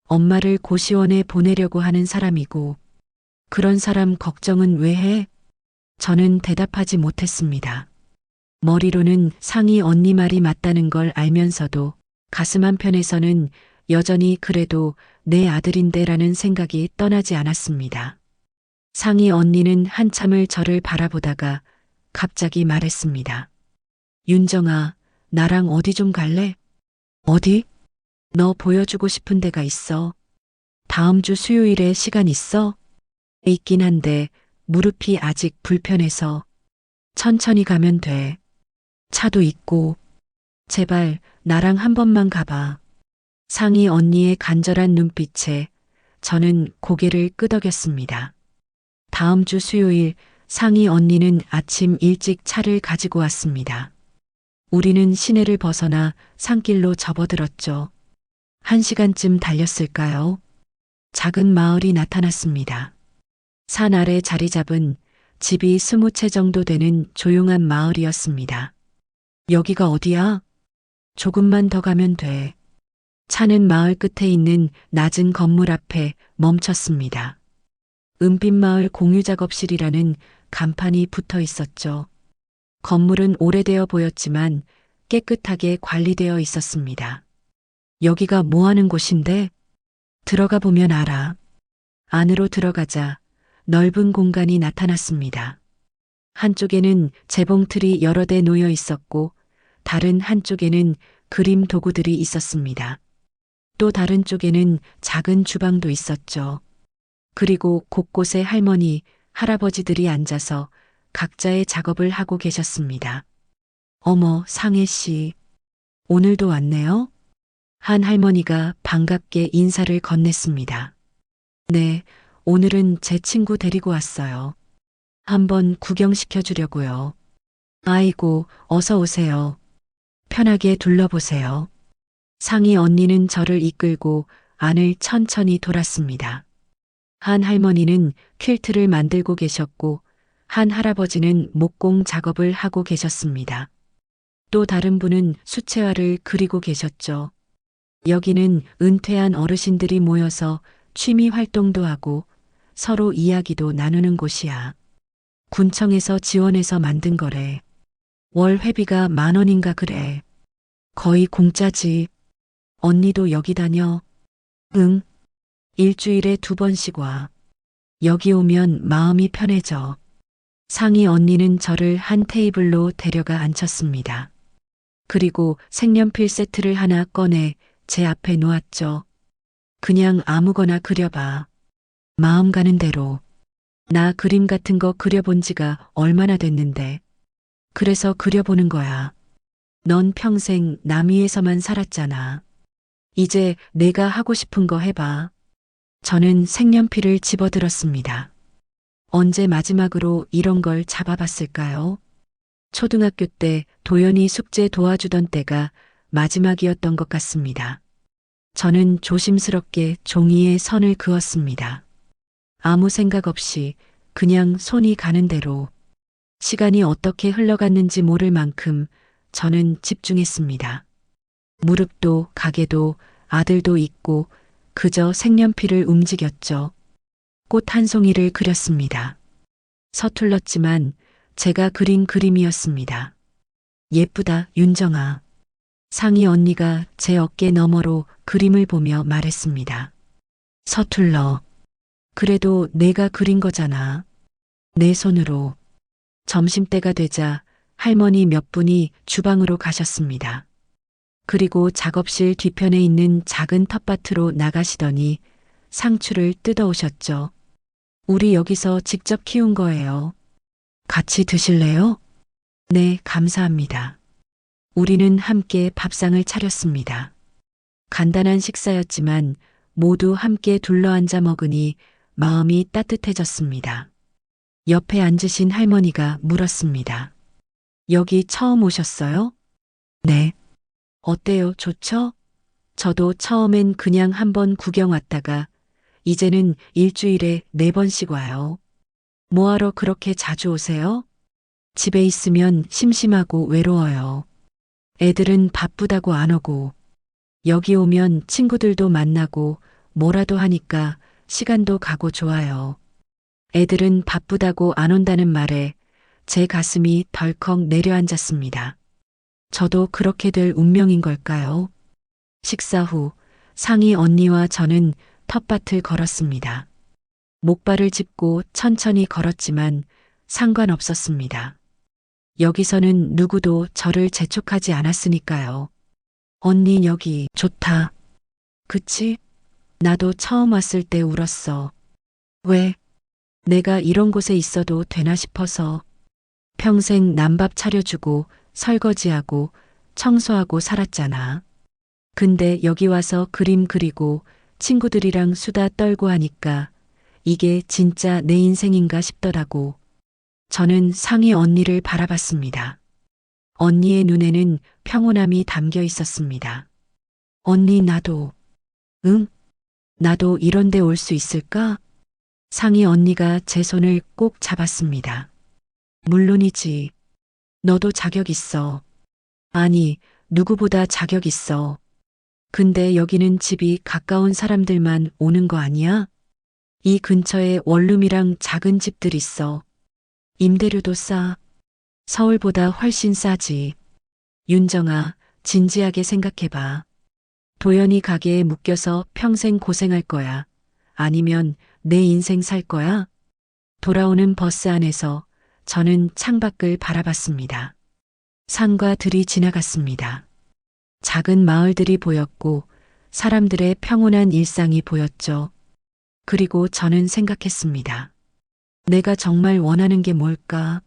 엄마를 고시원에 보내려고 하는 사람이고, 그런 사람 걱정은 왜 해? 저는 대답하지 못했습니다. 머리로는 상희 언니 말이 맞다는 걸 알면서도 가슴 한편에서는 여전히 그래도 내 아들인데라는 생각이 떠나지 않았습니다. 상희 언니는 한참을 저를 바라보다가 갑자기 말했습니다. 윤정아, 나랑 어디 좀 갈래? 어디? 너 보여주고 싶은 데가 있어. 다음 주 수요일에 시간 있어? 있긴 한데 무릎이 아직 불편해서 천천히 가면 돼. 차도 있고. 제발 나랑 한 번만 가봐. 상희 언니의 간절한 눈빛에 저는 고개를 끄덕였습니다. 다음 주 수요일 상희 언니는 아침 일찍 차를 가지고 왔습니다. 우리는 시내를 벗어나 산길로 접어들었죠. 1시간쯤 달렸을까요? 작은 마을이 나타났습니다. 산 아래 자리 잡은 집이 20채 정도 되는 조용한 마을이었습니다. 여기가 어디야? 조금만 더 가면 돼. 차는 마을 끝에 있는 낮은 건물 앞에 멈췄습니다. 은빛마을 공유작업실이라는 간판이 붙어 있었죠. 건물은 오래되어 보였지만 깨끗하게 관리되어 있었습니다. 여기가 뭐 하는 곳인데? 들어가 보면 알아. 안으로 들어가자 넓은 공간이 나타났습니다. 한쪽에는 재봉틀이 여러 대 놓여 있었고 다른 한쪽에는 그림 도구들이 있었습니다. 또 다른 쪽에는 작은 주방도 있었죠. 그리고 곳곳에 할머니, 할아버지들이 앉아서 각자의 작업을 하고 계셨습니다. 어머, 상혜 씨. 오늘도 왔네요? 한 할머니가 반갑게 인사를 건넸습니다. 네, 오늘은 제 친구 데리고 왔어요. 한번 구경시켜 주려고요. 아이고, 어서 오세요. 편하게 둘러보세요. 상희 언니는 저를 이끌고 안을 천천히 돌았습니다. 한 할머니는 퀼트를 만들고 계셨고 한 할아버지는 목공 작업을 하고 계셨습니다. 또 다른 분은 수채화를 그리고 계셨죠. 여기는 은퇴한 어르신들이 모여서 취미 활동도 하고 서로 이야기도 나누는 곳이야. 군청에서 지원해서 만든 거래. 월 회비가 10,000원인가 그래. 거의 공짜지. 언니도 여기 다녀. 응. 일주일에 2번씩 와. 여기 오면 마음이 편해져. 상희 언니는 저를 한 테이블로 데려가 앉혔습니다. 그리고 색연필 세트를 하나 꺼내 제 앞에 놓았죠. 그냥 아무거나 그려봐. 마음 가는 대로. 나 그림 같은 거 그려본 지가 얼마나 됐는데. 그래서 그려보는 거야. 넌 평생 남 위에서만 살았잖아. 이제 내가 하고 싶은 거 해봐. 저는 색연필을 집어들었습니다. 언제 마지막으로 이런 걸 잡아봤을까요? 초등학교 때 도연이 숙제 도와주던 때가 마지막이었던 것 같습니다. 저는 조심스럽게 종이에 선을 그었습니다. 아무 생각 없이 그냥 손이 가는 대로. 시간이 어떻게 흘러갔는지 모를 만큼 저는 집중했습니다. 무릎도 가게도 아들도 있고 그저 색연필을 움직였죠. 꽃 한 송이를 그렸습니다. 서툴렀지만 제가 그린 그림이었습니다. 예쁘다, 윤정아. 상희 언니가 제 어깨 너머로 그림을 보며 말했습니다. 서툴러. 그래도 내가 그린 거잖아. 내 손으로. 점심때가 되자 할머니 몇 분이 주방으로 가셨습니다. 그리고 작업실 뒤편에 있는 작은 텃밭으로 나가시더니 상추를 뜯어오셨죠. 우리 여기서 직접 키운 거예요. 같이 드실래요? 네, 감사합니다. 우리는 함께 밥상을 차렸습니다. 간단한 식사였지만 모두 함께 둘러앉아 먹으니 마음이 따뜻해졌습니다. 옆에 앉으신 할머니가 물었습니다. 여기 처음 오셨어요? 네. 어때요? 좋죠? 저도 처음엔 그냥 한번 구경 왔다가 이제는 일주일에 4번씩 와요. 뭐하러 그렇게 자주 오세요? 집에 있으면 심심하고 외로워요. 애들은 바쁘다고 안 오고, 여기 오면 친구들도 만나고 뭐라도 하니까 시간도 가고 좋아요. 애들은 바쁘다고 안 온다는 말에 제 가슴이 덜컥 내려앉았습니다. 저도 그렇게 될 운명인 걸까요? 식사 후 상희 언니와 저는 텃밭을 걸었습니다. 목발을 짚고 천천히 걸었지만 상관없었습니다. 여기서는 누구도 저를 재촉하지 않았으니까요. 언니 여기 좋다. 그치? 나도 처음 왔을 때 울었어. 왜? 내가 이런 곳에 있어도 되나 싶어서. 평생 남밥 차려주고 설거지하고 청소하고 살았잖아. 근데 여기 와서 그림 그리고 친구들이랑 수다 떨고 하니까 이게 진짜 내 인생인가 싶더라고. 저는 상희 언니를 바라봤습니다. 언니의 눈에는 평온함이 담겨 있었습니다. 언니 나도. 응? 나도 이런 데 올 수 있을까? 상희 언니가 제 손을 꼭 잡았습니다. 물론이지. 너도 자격 있어. 아니, 누구보다 자격 있어. 근데 여기는 집이 가까운 사람들만 오는 거 아니야? 이 근처에 원룸이랑 작은 집들 있어. 임대료도 싸. 서울보다 훨씬 싸지. 윤정아, 진지하게 생각해봐. 도연이 가게에 묶여서 평생 고생할 거야. 아니면 내 인생 살 거야? 돌아오는 버스 안에서 저는 창밖을 바라봤습니다. 산과 들이 지나갔습니다. 작은 마을들이 보였고 사람들의 평온한 일상이 보였죠. 그리고 저는 생각했습니다. 내가 정말 원하는 게 뭘까?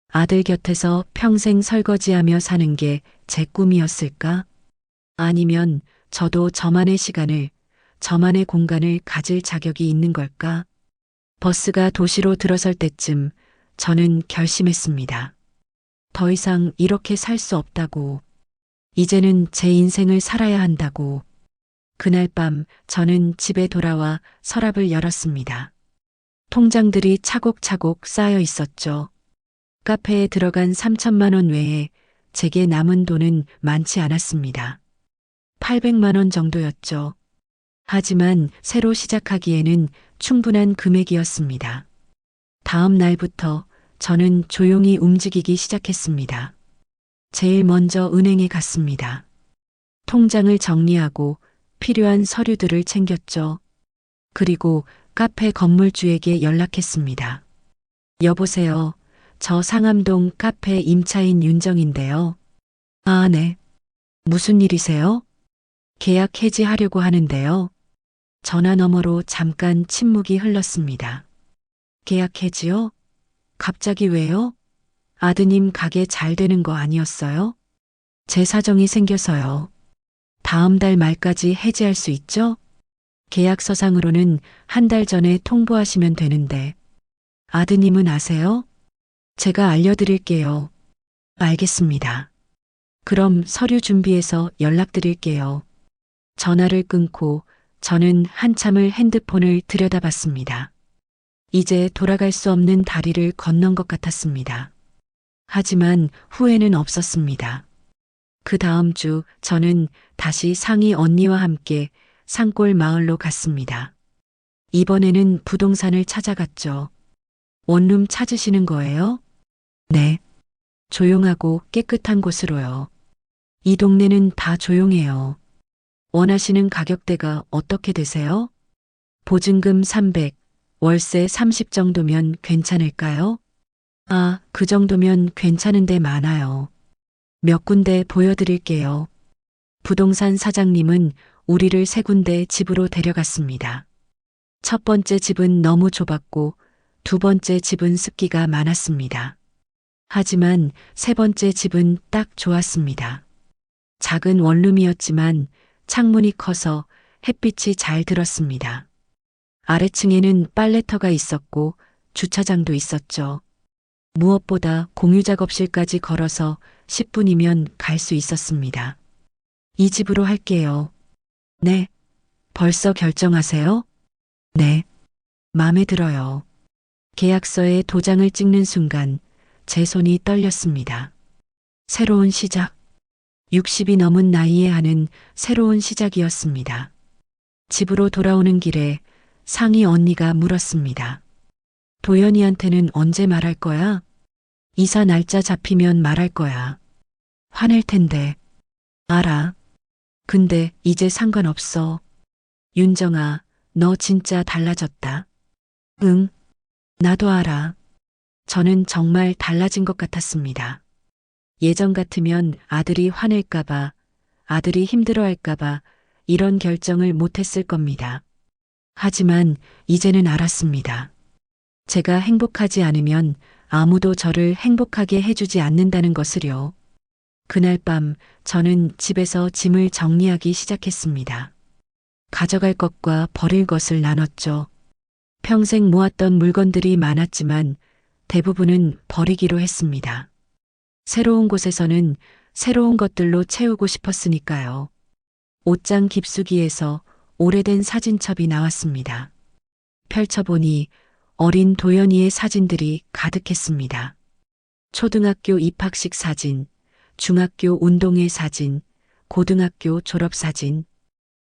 아들 곁에서 평생 설거지하며 사는 게 제 꿈이었을까? 아니면 저도 저만의 시간을, 저만의 공간을 가질 자격이 있는 걸까? 버스가 도시로 들어설 때쯤 저는 결심했습니다. 더 이상 이렇게 살 수 없다고. 이제는 제 인생을 살아야 한다고. 그날 밤 저는 집에 돌아와 서랍을 열었습니다. 통장들이 차곡차곡 쌓여 있었죠. 카페에 들어간 3천만 원 외에 제게 남은 돈은 많지 않았습니다. 800만 원 정도였죠. 하지만 새로 시작하기에는 충분한 금액이었습니다. 다음 날부터 저는 조용히 움직이기 시작했습니다. 제일 먼저 은행에 갔습니다. 통장을 정리하고 필요한 서류들을 챙겼죠. 그리고 카페 건물주에게 연락했습니다. 여보세요. 저 상암동 카페 임차인 윤정인데요. 아, 네. 무슨 일이세요? 계약 해지하려고 하는데요. 전화 너머로 잠깐 침묵이 흘렀습니다. 계약 해지요? 갑자기 왜요? 아드님 가게 잘 되는 거 아니었어요? 제 사정이 생겨서요. 다음 달 말까지 해지할 수 있죠? 계약서상으로는 한 달 전에 통보하시면 되는데. 아드님은 아세요? 제가 알려드릴게요. 알겠습니다. 그럼 서류 준비해서 연락드릴게요. 전화를 끊고 저는 한참을 핸드폰을 들여다봤습니다. 이제 돌아갈 수 없는 다리를 건넌 것 같았습니다. 하지만 후회는 없었습니다. 그 다음 주 저는 다시 상희 언니와 함께 산골 마을로 갔습니다. 이번에는 부동산을 찾아갔죠. 원룸 찾으시는 거예요? 네. 조용하고 깨끗한 곳으로요. 이 동네는 다 조용해요. 원하시는 가격대가 어떻게 되세요? 보증금 300, 월세 30 정도면 괜찮을까요? 아, 그 정도면 괜찮은데 많아요. 몇 군데 보여드릴게요. 부동산 사장님은 우리를 3군데 집으로 데려갔습니다. 첫 번째 집은 너무 좁았고 두 번째 집은 습기가 많았습니다. 하지만 세 번째 집은 딱 좋았습니다. 작은 원룸이었지만 창문이 커서 햇빛이 잘 들었습니다. 아래층에는 빨래터가 있었고 주차장도 있었죠. 무엇보다 공유 작업실까지 걸어서 10분이면 갈 수 있었습니다. 이 집으로 할게요. 네. 벌써 결정하세요? 네. 마음에 들어요. 계약서에 도장을 찍는 순간 제 손이 떨렸습니다. 새로운 시작. 60이 넘은 나이에 하는 새로운 시작이었습니다. 집으로 돌아오는 길에 상희 언니가 물었습니다. 도연이한테는 언제 말할 거야? 이사 날짜 잡히면 말할 거야. 화낼 텐데. 알아. 근데 이제 상관없어. 윤정아, 너 진짜 달라졌다. 응. 나도 알아. 저는 정말 달라진 것 같았습니다. 예전 같으면 아들이 화낼까봐, 아들이 힘들어할까봐 이런 결정을 못했을 겁니다. 하지만 이제는 알았습니다. 제가 행복하지 않으면 아무도 저를 행복하게 해주지 않는다는 것을요. 그날 밤 저는 집에서 짐을 정리하기 시작했습니다. 가져갈 것과 버릴 것을 나눴죠. 평생 모았던 물건들이 많았지만 대부분은 버리기로 했습니다. 새로운 곳에서는 새로운 것들로 채우고 싶었으니까요. 옷장 깊숙이에서 오래된 사진첩이 나왔습니다. 펼쳐보니 어린 도연이의 사진들이 가득했습니다. 초등학교 입학식 사진, 중학교 운동회 사진, 고등학교 졸업 사진.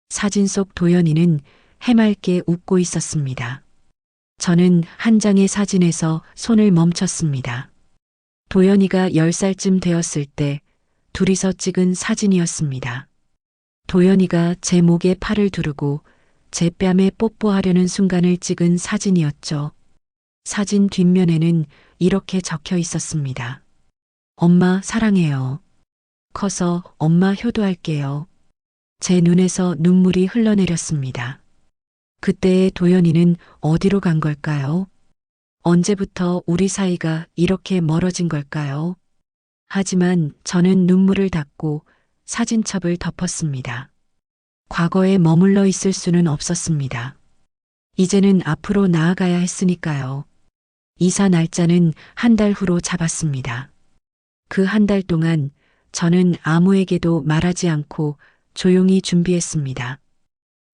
사진 속 도연이는 해맑게 웃고 있었습니다. 저는 한 장의 사진에서 손을 멈췄습니다. 도연이가 10살쯤 되었을 때 둘이서 찍은 사진이었습니다. 도연이가 제 목에 팔을 두르고 제 뺨에 뽀뽀하려는 순간을 찍은 사진이었죠. 사진 뒷면에는 이렇게 적혀 있었습니다. 엄마 사랑해요. 커서 엄마 효도할게요. 제 눈에서 눈물이 흘러내렸습니다. 그때의 도연이는 어디로 간 걸까요? 언제부터 우리 사이가 이렇게 멀어진 걸까요? 하지만 저는 눈물을 닦고 사진첩을 덮었습니다. 과거에 머물러 있을 수는 없었습니다. 이제는 앞으로 나아가야 했으니까요. 이사 날짜는 한 달 후로 잡았습니다. 그 한 달 동안 저는 아무에게도 말하지 않고 조용히 준비했습니다.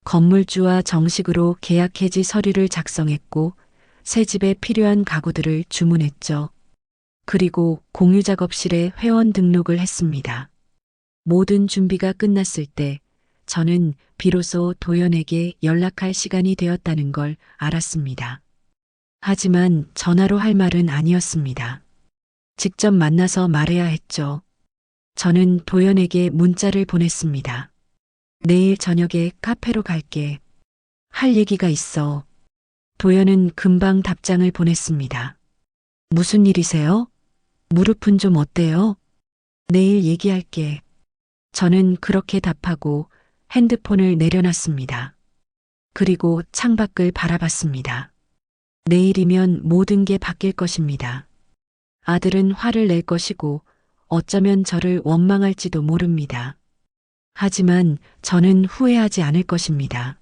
건물주와 정식으로 계약 해지 서류를 작성했고 새 집에 필요한 가구들을 주문했죠. 그리고 공유 작업실에 회원 등록을 했습니다. 모든 준비가 끝났을 때 저는 비로소 도연에게 연락할 시간이 되었다는 걸 알았습니다. 하지만 전화로 할 말은 아니었습니다. 직접 만나서 말해야 했죠. 저는 도연에게 문자를 보냈습니다. 내일 저녁에 카페로 갈게. 할 얘기가 있어. 도연은 금방 답장을 보냈습니다. 무슨 일이세요? 무릎은 좀 어때요? 내일 얘기할게. 저는 그렇게 답하고 핸드폰을 내려놨습니다. 그리고 창밖을 바라봤습니다. 내일이면 모든 게 바뀔 것입니다. 아들은 화를 낼 것이고 어쩌면 저를 원망할지도 모릅니다. 하지만 저는 후회하지 않을 것입니다.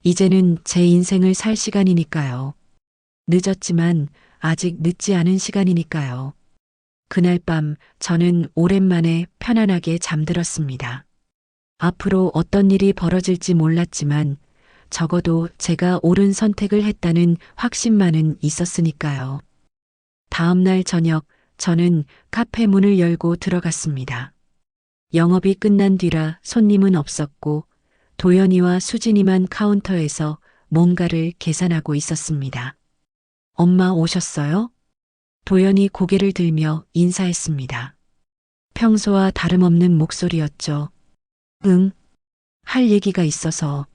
이제는 제 인생을 살 시간이니까요. 늦었지만 아직 늦지 않은 시간이니까요. 그날 밤 저는 오랜만에 편안하게 잠들었습니다. 앞으로 어떤 일이 벌어질지 몰랐지만 적어도 제가 옳은 선택을 했다는 확신만은 있었으니까요. 다음 날 저녁 저는 카페 문을 열고 들어갔습니다. 영업이 끝난 뒤라 손님은 없었고 도연이와 수진이만 카운터에서 뭔가를 계산하고 있었습니다. 엄마 오셨어요? 도연이 고개를 들며 인사했습니다. 평소와 다름없는 목소리였죠. 응. 할 얘기가 있어서.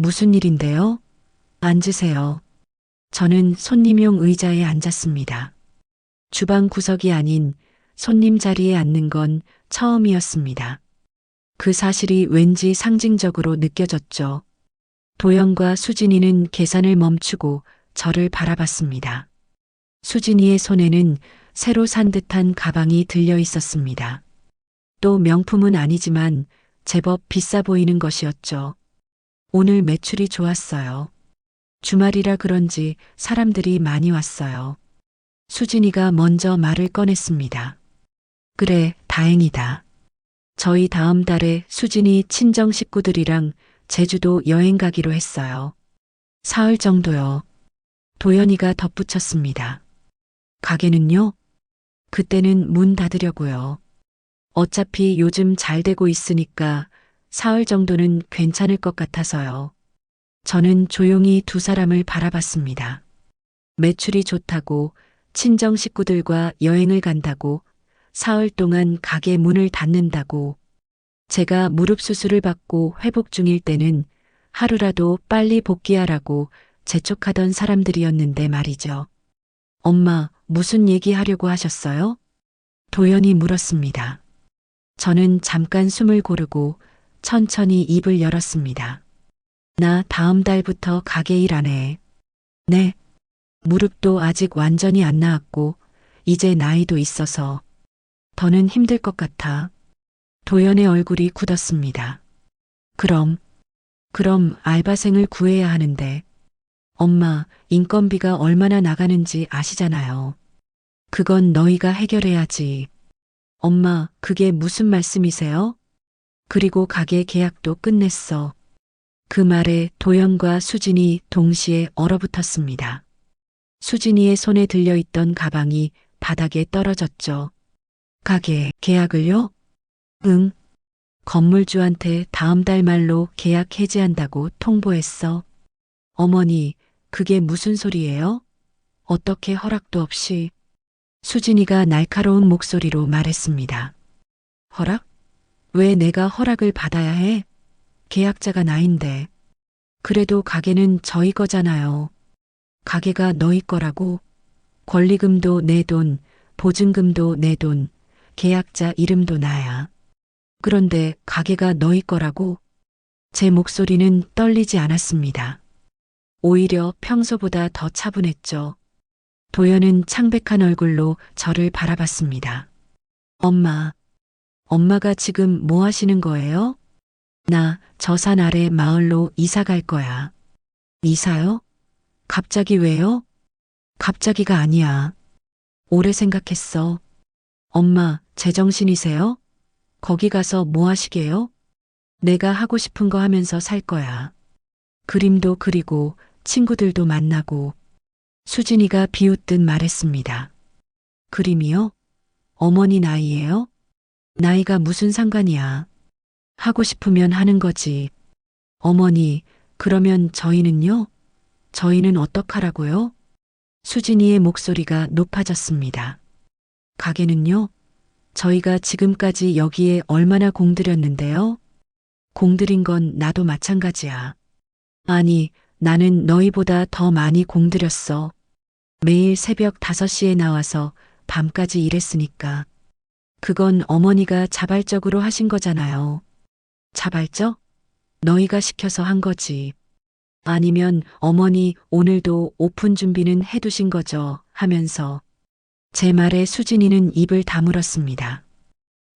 무슨 일인데요? 앉으세요. 저는 손님용 의자에 앉았습니다. 주방 구석이 아닌 손님 자리에 앉는 건 처음이었습니다. 그 사실이 왠지 상징적으로 느껴졌죠. 도연과 수진이는 계산을 멈추고 저를 바라봤습니다. 수진이의 손에는 새로 산 듯한 가방이 들려 있었습니다. 또 명품은 아니지만 제법 비싸 보이는 것이었죠. 오늘 매출이 좋았어요. 주말이라 그런지 사람들이 많이 왔어요. 수진이가 먼저 말을 꺼냈습니다. 그래, 다행이다. 저희 다음 달에 수진이 친정 식구들이랑 제주도 여행 가기로 했어요. 사흘 정도요. 도연이가 덧붙였습니다. 가게는요? 그때는 문 닫으려고요. 어차피 요즘 잘 되고 있으니까 사흘 정도는 괜찮을 것 같아서요. 저는 조용히 두 사람을 바라봤습니다. 매출이 좋다고 친정 식구들과 여행을 간다고 사흘 동안 가게 문을 닫는다고 제가 무릎 수술을 받고 회복 중일 때는 하루라도 빨리 복귀하라고 재촉하던 사람들이었는데 말이죠. 엄마, 무슨 얘기 하려고 하셨어요? 도연이 물었습니다. 저는 잠깐 숨을 고르고 천천히 입을 열었습니다. 나 다음 달부터 가게 일 안 해. 네. 무릎도 아직 완전히 안 나았고 이제 나이도 있어서 더는 힘들 것 같아. 도연의 얼굴이 굳었습니다. 그럼 알바생을 구해야 하는데 엄마, 인건비가 얼마나 나가는지 아시잖아요. 그건 너희가 해결해야지. 엄마, 그게 무슨 말씀이세요? 그리고 가게 계약도 끝냈어. 그 말에 도연과 수진이 동시에 얼어붙었습니다. 수진이의 손에 들려있던 가방이 바닥에 떨어졌죠. 가게 계약을요? 응. 건물주한테 다음 달 말로 계약 해지한다고 통보했어. 어머니, 그게 무슨 소리예요? 어떻게 허락도 없이? 수진이가 날카로운 목소리로 말했습니다. 허락? 왜 내가 허락을 받아야 해? 계약자가 나인데. 그래도 가게는 저희 거잖아요. 가게가 너희 거라고. 권리금도 내 돈, 보증금도 내 돈, 계약자 이름도 나야. 그런데 가게가 너희 거라고? 제 목소리는 떨리지 않았습니다. 오히려 평소보다 더 차분했죠. 도연은 창백한 얼굴로 저를 바라봤습니다. 엄마가 지금 뭐 하시는 거예요? 나 저 산 아래 마을로 이사 갈 거야. 이사요? 갑자기 왜요? 갑자기가 아니야. 오래 생각했어. 엄마, 제정신이세요? 거기 가서 뭐 하시게요? 내가 하고 싶은 거 하면서 살 거야. 그림도 그리고 친구들도 만나고. 수진이가 비웃듯 말했습니다. 그림이요? 어머니 나이예요? 나이가 무슨 상관이야. 하고 싶으면 하는 거지. 어머니, 그러면 저희는요? 저희는 어떡하라고요? 수진이의 목소리가 높아졌습니다. 가게는요? 저희가 지금까지 여기에 얼마나 공들였는데요? 공들인 건 나도 마찬가지야. 아니, 나는 너희보다 더 많이 공들였어. 매일 새벽 5시에 나와서 밤까지 일했으니까. 그건 어머니가 자발적으로 하신 거잖아요. 자발적? 너희가 시켜서 한 거지. 아니면 어머니 오늘도 오픈 준비는 해두신 거죠 하면서 제 말에 수진이는 입을 다물었습니다.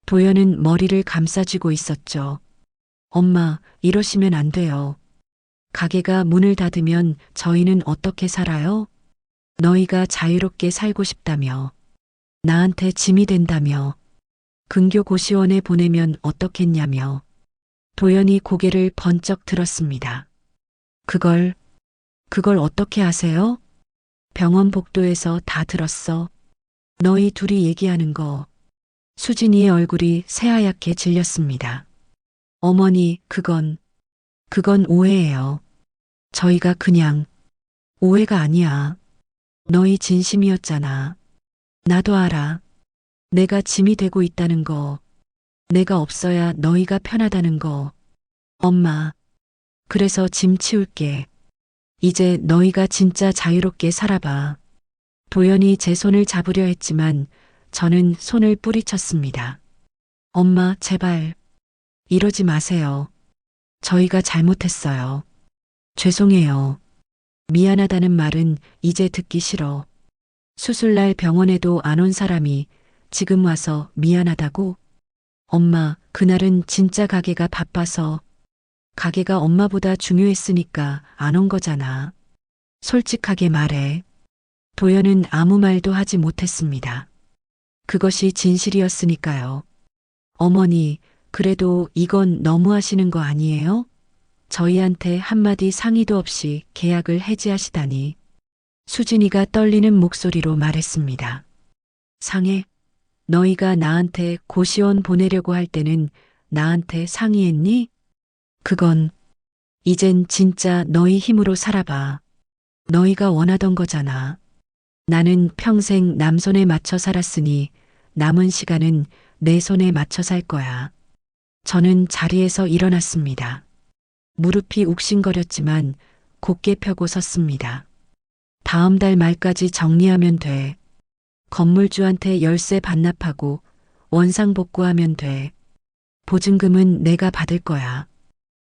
도연은 머리를 감싸쥐고 있었죠. 엄마, 이러시면 안 돼요. 가게가 문을 닫으면 저희는 어떻게 살아요? 너희가 자유롭게 살고 싶다며. 나한테 짐이 된다며. 근교 고시원에 보내면 어떻겠냐며. 도연이 고개를 번쩍 들었습니다. 그걸 어떻게 아세요? 병원 복도에서 다 들었어. 너희 둘이 얘기하는 거. 수진이의 얼굴이 새하얗게 질렸습니다. 어머니, 그건 오해예요. 저희가 그냥 오해가 아니야. 너희 진심이었잖아. 나도 알아. 내가 짐이 되고 있다는 거. 내가 없어야 너희가 편하다는 거. 엄마, 그래서 짐 치울게. 이제 너희가 진짜 자유롭게 살아봐. 도연이 제 손을 잡으려 했지만 저는 손을 뿌리쳤습니다. 엄마, 제발. 이러지 마세요. 저희가 잘못했어요. 죄송해요. 미안하다는 말은 이제 듣기 싫어. 수술날 병원에도 안 온 사람이 지금 와서 미안하다고? 엄마, 그날은 진짜 가게가 바빠서 가게가 엄마보다 중요했으니까 안 온 거잖아. 솔직하게 말해. 도연은 아무 말도 하지 못했습니다. 그것이 진실이었으니까요. 어머니, 그래도 이건 너무하시는 거 아니에요? 저희한테 한마디 상의도 없이 계약을 해지하시다니. 수진이가 떨리는 목소리로 말했습니다. 상해? 너희가 나한테 고시원 보내려고 할 때는 나한테 상의했니? 그건 이젠 진짜 너희 힘으로 살아봐. 너희가 원하던 거잖아. 나는 평생 남 손에 맞춰 살았으니 남은 시간은 내 손에 맞춰 살 거야. 저는 자리에서 일어났습니다. 무릎이 욱신거렸지만 곧게 펴고 섰습니다. 다음 달 말까지 정리하면 돼. 건물주한테 열쇠 반납하고 원상 복구하면 돼. 보증금은 내가 받을 거야.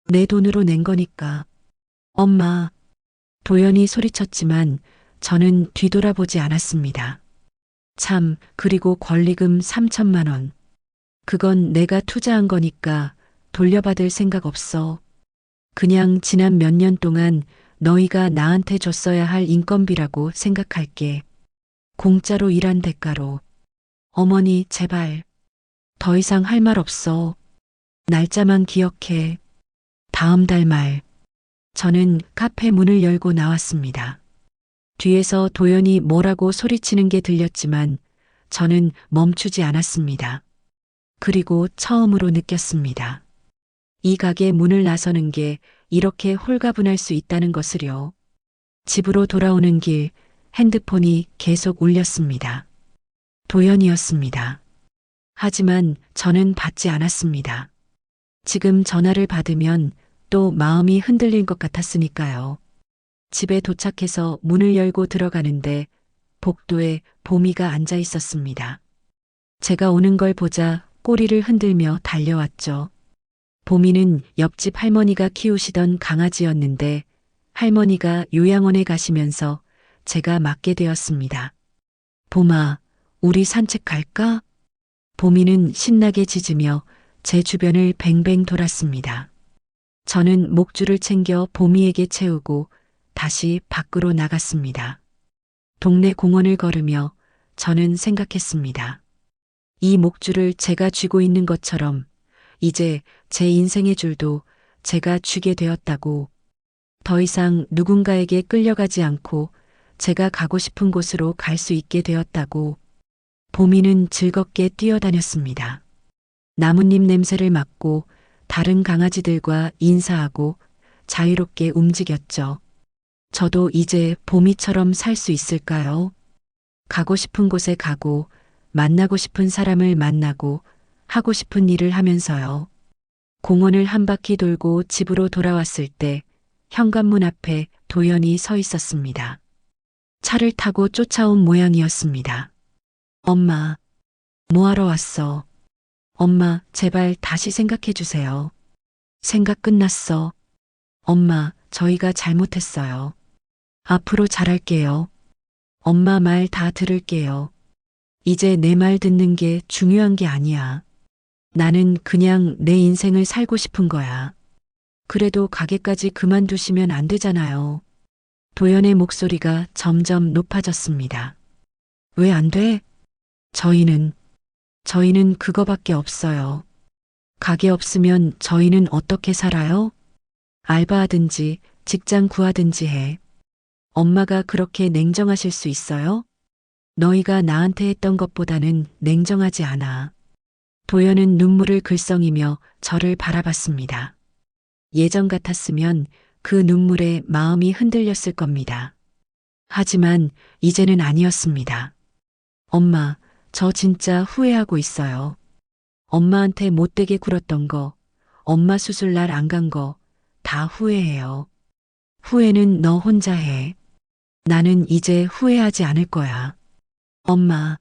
내 돈으로 낸 거니까. 엄마. 도연이 소리쳤지만 저는 뒤돌아보지 않았습니다. 참, 그리고 권리금 3천만 원. 그건 내가 투자한 거니까 돌려받을 생각 없어. 그냥 지난 몇 년 동안 너희가 나한테 줬어야 할 인건비라고 생각할게. 공짜로 일한 대가로. 어머니, 제발. 더 이상 할 말 없어. 날짜만 기억해. 다음 달 말. 저는 카페 문을 열고 나왔습니다. 뒤에서 도연이 뭐라고 소리치는 게 들렸지만 저는 멈추지 않았습니다. 그리고 처음으로 느꼈습니다. 이 가게 문을 나서는 게 이렇게 홀가분할 수 있다는 것을요. 집으로 돌아오는 길 핸드폰이 계속 울렸습니다. 도연이었습니다. 하지만 저는 받지 않았습니다. 지금 전화를 받으면 또 마음이 흔들릴 것 같았으니까요. 집에 도착해서 문을 열고 들어가는데 복도에 보미가 앉아 있었습니다. 제가 오는 걸 보자 꼬리를 흔들며 달려왔죠. 보미는 옆집 할머니가 키우시던 강아지였는데 할머니가 요양원에 가시면서 제가 맡게 되었습니다. 봄아, 우리 산책 갈까? 보미는 신나게 짖으며 제 주변을 뱅뱅 돌았습니다. 저는 목줄을 챙겨 보미에게 채우고 다시 밖으로 나갔습니다. 동네 공원을 걸으며 저는 생각했습니다. 이 목줄을 제가 쥐고 있는 것처럼 이제 제 인생의 줄도 제가 쥐게 되었다고. 더 이상 누군가에게 끌려가지 않고 제가 가고 싶은 곳으로 갈 수 있게 되었다고. 보미는 즐겁게 뛰어다녔습니다. 나뭇잎 냄새를 맡고 다른 강아지들과 인사하고 자유롭게 움직였죠. 저도 이제 보미처럼 살 수 있을까요? 가고 싶은 곳에 가고 만나고 싶은 사람을 만나고 하고 싶은 일을 하면서요. 공원을 한 바퀴 돌고 집으로 돌아왔을 때 현관문 앞에 도연이 서 있었습니다. 차를 타고 쫓아온 모양이었습니다. 엄마, 뭐하러 왔어? 엄마, 제발 다시 생각해 주세요. 생각 끝났어. 엄마, 저희가 잘못했어요. 앞으로 잘할게요. 엄마 말 다 들을게요. 이제 내 말 듣는 게 중요한 게 아니야. 나는 그냥 내 인생을 살고 싶은 거야. 그래도 가게까지 그만두시면 안 되잖아요. 도연의 목소리가 점점 높아졌습니다. 왜 안 돼? 저희는 그거밖에 없어요. 가게 없으면 저희는 어떻게 살아요? 알바하든지 직장 구하든지 해. 엄마가 그렇게 냉정하실 수 있어요? 너희가 나한테 했던 것보다는 냉정하지 않아. 도연은 눈물을 글썽이며 저를 바라봤습니다. 예전 같았으면 그 눈물에 마음이 흔들렸을 겁니다. 하지만 이제는 아니었습니다. 엄마, 저 진짜 후회하고 있어요. 엄마한테 못되게 굴었던 거, 엄마 수술 날 안 간 거 다 후회해요. 후회는 너 혼자 해. 나는 이제 후회하지 않을 거야. 엄마,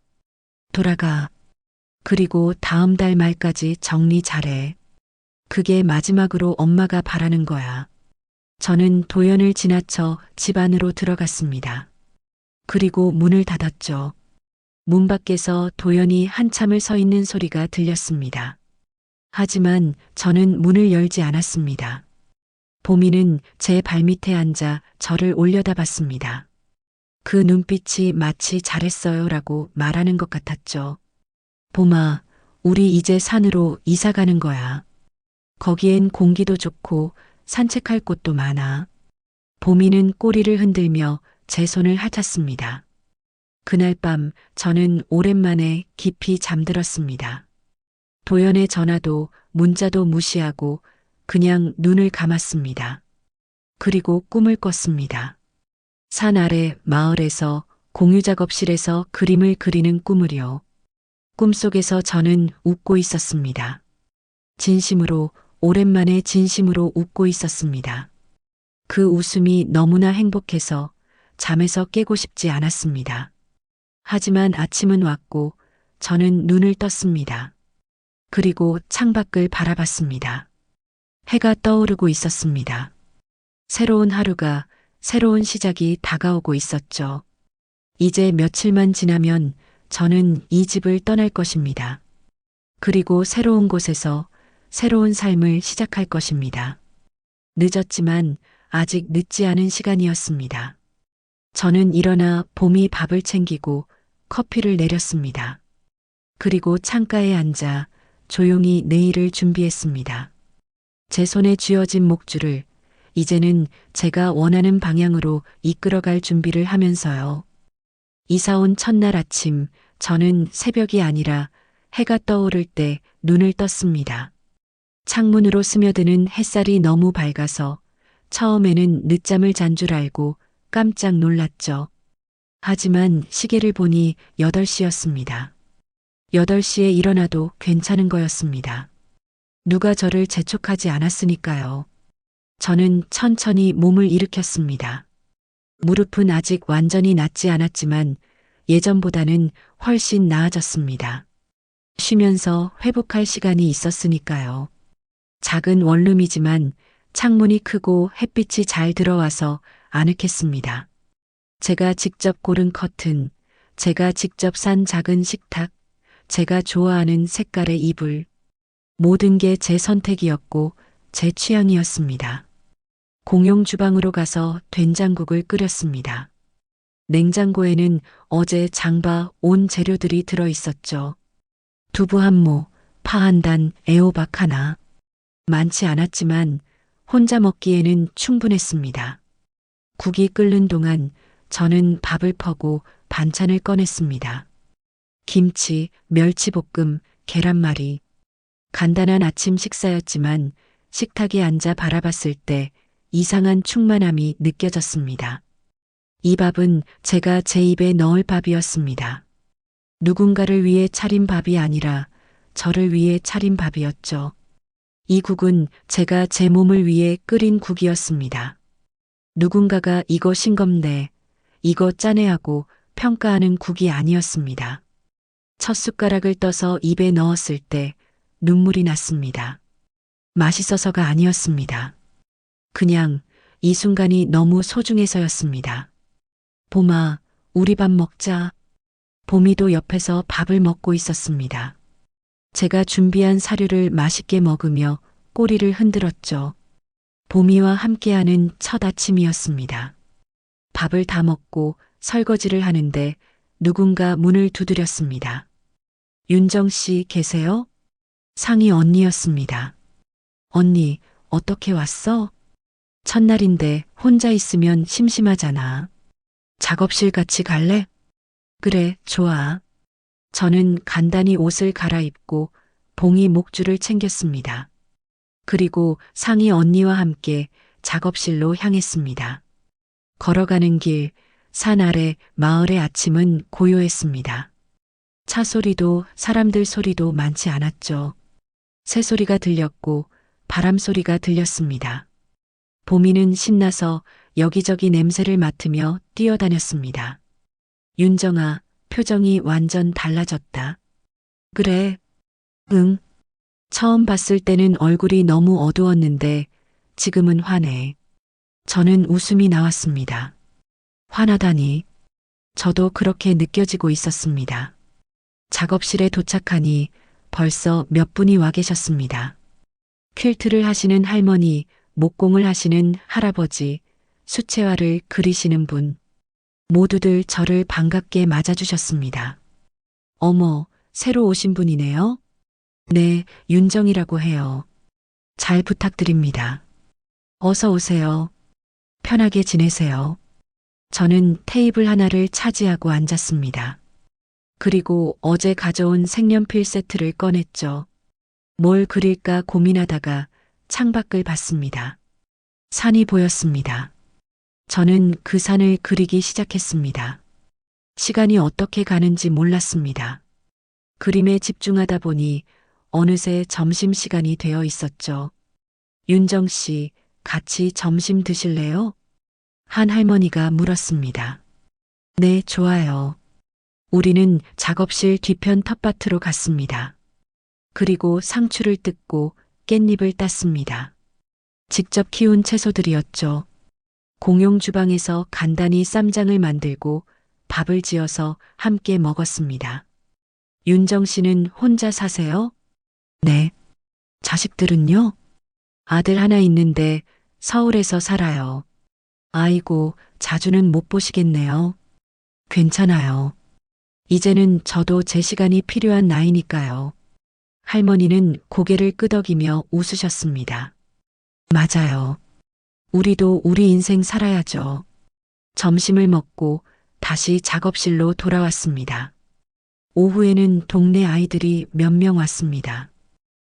돌아가. 그리고 다음 달 말까지 정리 잘해. 그게 마지막으로 엄마가 바라는 거야. 저는 도연을 지나쳐 집 안으로 들어갔습니다. 그리고 문을 닫았죠. 문 밖에서 도연이 한참을 서 있는 소리가 들렸습니다. 하지만 저는 문을 열지 않았습니다. 보미는 제 발밑에 앉아 저를 올려다봤습니다. 그 눈빛이 마치 잘했어요라고 말하는 것 같았죠. 봄아, 우리 이제 산으로 이사 가는 거야. 거기엔 공기도 좋고 산책할 곳도 많아. 보미는 꼬리를 흔들며 제 손을 핥았습니다. 그날 밤 저는 오랜만에 깊이 잠들었습니다. 도연의 전화도 문자도 무시하고 그냥 눈을 감았습니다. 그리고 꿈을 꿨습니다. 산 아래 마을에서 공유 작업실에서 그림을 그리는 꿈을요. 꿈속에서 저는 웃고 있었습니다. 진심으로, 오랜만에 진심으로 웃고 있었습니다. 그 웃음이 너무나 행복해서 잠에서 깨고 싶지 않았습니다. 하지만 아침은 왔고 저는 눈을 떴습니다. 그리고 창밖을 바라봤습니다. 해가 떠오르고 있었습니다. 새로운 하루가, 새로운 시작이 다가오고 있었죠. 이제 며칠만 지나면 저는 이 집을 떠날 것입니다. 그리고 새로운 곳에서 새로운 삶을 시작할 것입니다. 늦었지만 아직 늦지 않은 시간이었습니다. 저는 일어나 봄이 밥을 챙기고 커피를 내렸습니다. 그리고 창가에 앉아 조용히 내일을 준비했습니다. 제 손에 쥐어진 목줄을 이제는 제가 원하는 방향으로 이끌어갈 준비를 하면서요. 이사 온 첫날 아침, 저는 새벽이 아니라 해가 떠오를 때 눈을 떴습니다. 창문으로 스며드는 햇살이 너무 밝아서 처음에는 늦잠을 잔 줄 알고 깜짝 놀랐죠. 하지만 시계를 보니 8시였습니다. 8시에 일어나도 괜찮은 거였습니다. 누가 저를 재촉하지 않았으니까요. 저는 천천히 몸을 일으켰습니다. 무릎은 아직 완전히 낫지 않았지만 예전보다는 훨씬 나아졌습니다. 쉬면서 회복할 시간이 있었으니까요. 작은 원룸이지만 창문이 크고 햇빛이 잘 들어와서 아늑했습니다. 제가 직접 고른 커튼, 제가 직접 산 작은 식탁, 제가 좋아하는 색깔의 이불, 모든 게 제 선택이었고 제 취향이었습니다. 공용 주방으로 가서 된장국을 끓였습니다. 냉장고에는 어제 장봐 온 재료들이 들어 있었죠. 두부 한 모, 파 한 단, 애호박 하나. 많지 않았지만 혼자 먹기에는 충분했습니다. 국이 끓는 동안 저는 밥을 퍼고 반찬을 꺼냈습니다. 김치, 멸치볶음, 계란말이. 간단한 아침 식사였지만 식탁에 앉아 바라봤을 때 이상한 충만함이 느껴졌습니다. 이 밥은 제가 제 입에 넣을 밥이었습니다. 누군가를 위해 차린 밥이 아니라 저를 위해 차린 밥이었죠. 이 국은 제가 제 몸을 위해 끓인 국이었습니다. 누군가가 이거 싱겁네, 이거 짜네 하고 평가하는 국이 아니었습니다. 첫 숟가락을 떠서 입에 넣었을 때 눈물이 났습니다. 맛있어서가 아니었습니다. 그냥 이 순간이 너무 소중해서였습니다. 봄아, 우리 밥 먹자. 봄이도 옆에서 밥을 먹고 있었습니다. 제가 준비한 사료를 맛있게 먹으며 꼬리를 흔들었죠. 봄이와 함께하는 첫 아침이었습니다. 밥을 다 먹고 설거지를 하는데 누군가 문을 두드렸습니다. 윤정 씨 계세요? 상희 언니였습니다. 언니, 어떻게 왔어? 첫날인데 혼자 있으면 심심하잖아. 작업실 같이 갈래? 그래, 좋아. 저는 간단히 옷을 갈아입고 봉이 목줄을 챙겼습니다. 그리고 상희 언니와 함께 작업실로 향했습니다. 걸어가는 길, 산 아래 마을의 아침은 고요했습니다. 차 소리도 사람들 소리도 많지 않았죠. 새소리가 들렸고 바람 소리가 들렸습니다. 봄이는 신나서 여기저기 냄새를 맡으며 뛰어다녔습니다. 윤정아, 표정이 완전 달라졌다. 그래. 응. 처음 봤을 때는 얼굴이 너무 어두웠는데 지금은 환해. 저는 웃음이 나왔습니다. 화나다니. 저도 그렇게 느껴지고 있었습니다. 작업실에 도착하니 벌써 몇 분이 와 계셨습니다. 퀼트를 하시는 할머니, 목공을 하시는 할아버지, 수채화를 그리시는 분, 모두들 저를 반갑게 맞아주셨습니다. 어머, 새로 오신 분이네요? 네, 윤정이라고 해요. 잘 부탁드립니다. 어서 오세요. 편하게 지내세요. 저는 테이블 하나를 차지하고 앉았습니다. 그리고 어제 가져온 색연필 세트를 꺼냈죠. 뭘 그릴까 고민하다가 창밖을 봤습니다. 산이 보였습니다. 저는 그 산을 그리기 시작했습니다. 시간이 어떻게 가는지 몰랐습니다. 그림에 집중하다 보니 어느새 점심시간이 되어 있었죠. 윤정 씨, 같이 점심 드실래요? 한 할머니가 물었습니다. 네, 좋아요. 우리는 작업실 뒤편 텃밭으로 갔습니다. 그리고 상추를 뜯고 깻잎을 땄습니다. 직접 키운 채소들이었죠. 공용 주방에서 간단히 쌈장을 만들고 밥을 지어서 함께 먹었습니다. 윤정 씨는 혼자 사세요? 네. 자식들은요? 아들 하나 있는데 서울에서 살아요. 아이고, 자주는 못 보시겠네요. 괜찮아요. 이제는 저도 제 시간이 필요한 나이니까요. 할머니는 고개를 끄덕이며 웃으셨습니다. 맞아요. 우리도 우리 인생 살아야죠. 점심을 먹고 다시 작업실로 돌아왔습니다. 오후에는 동네 아이들이 몇 명 왔습니다.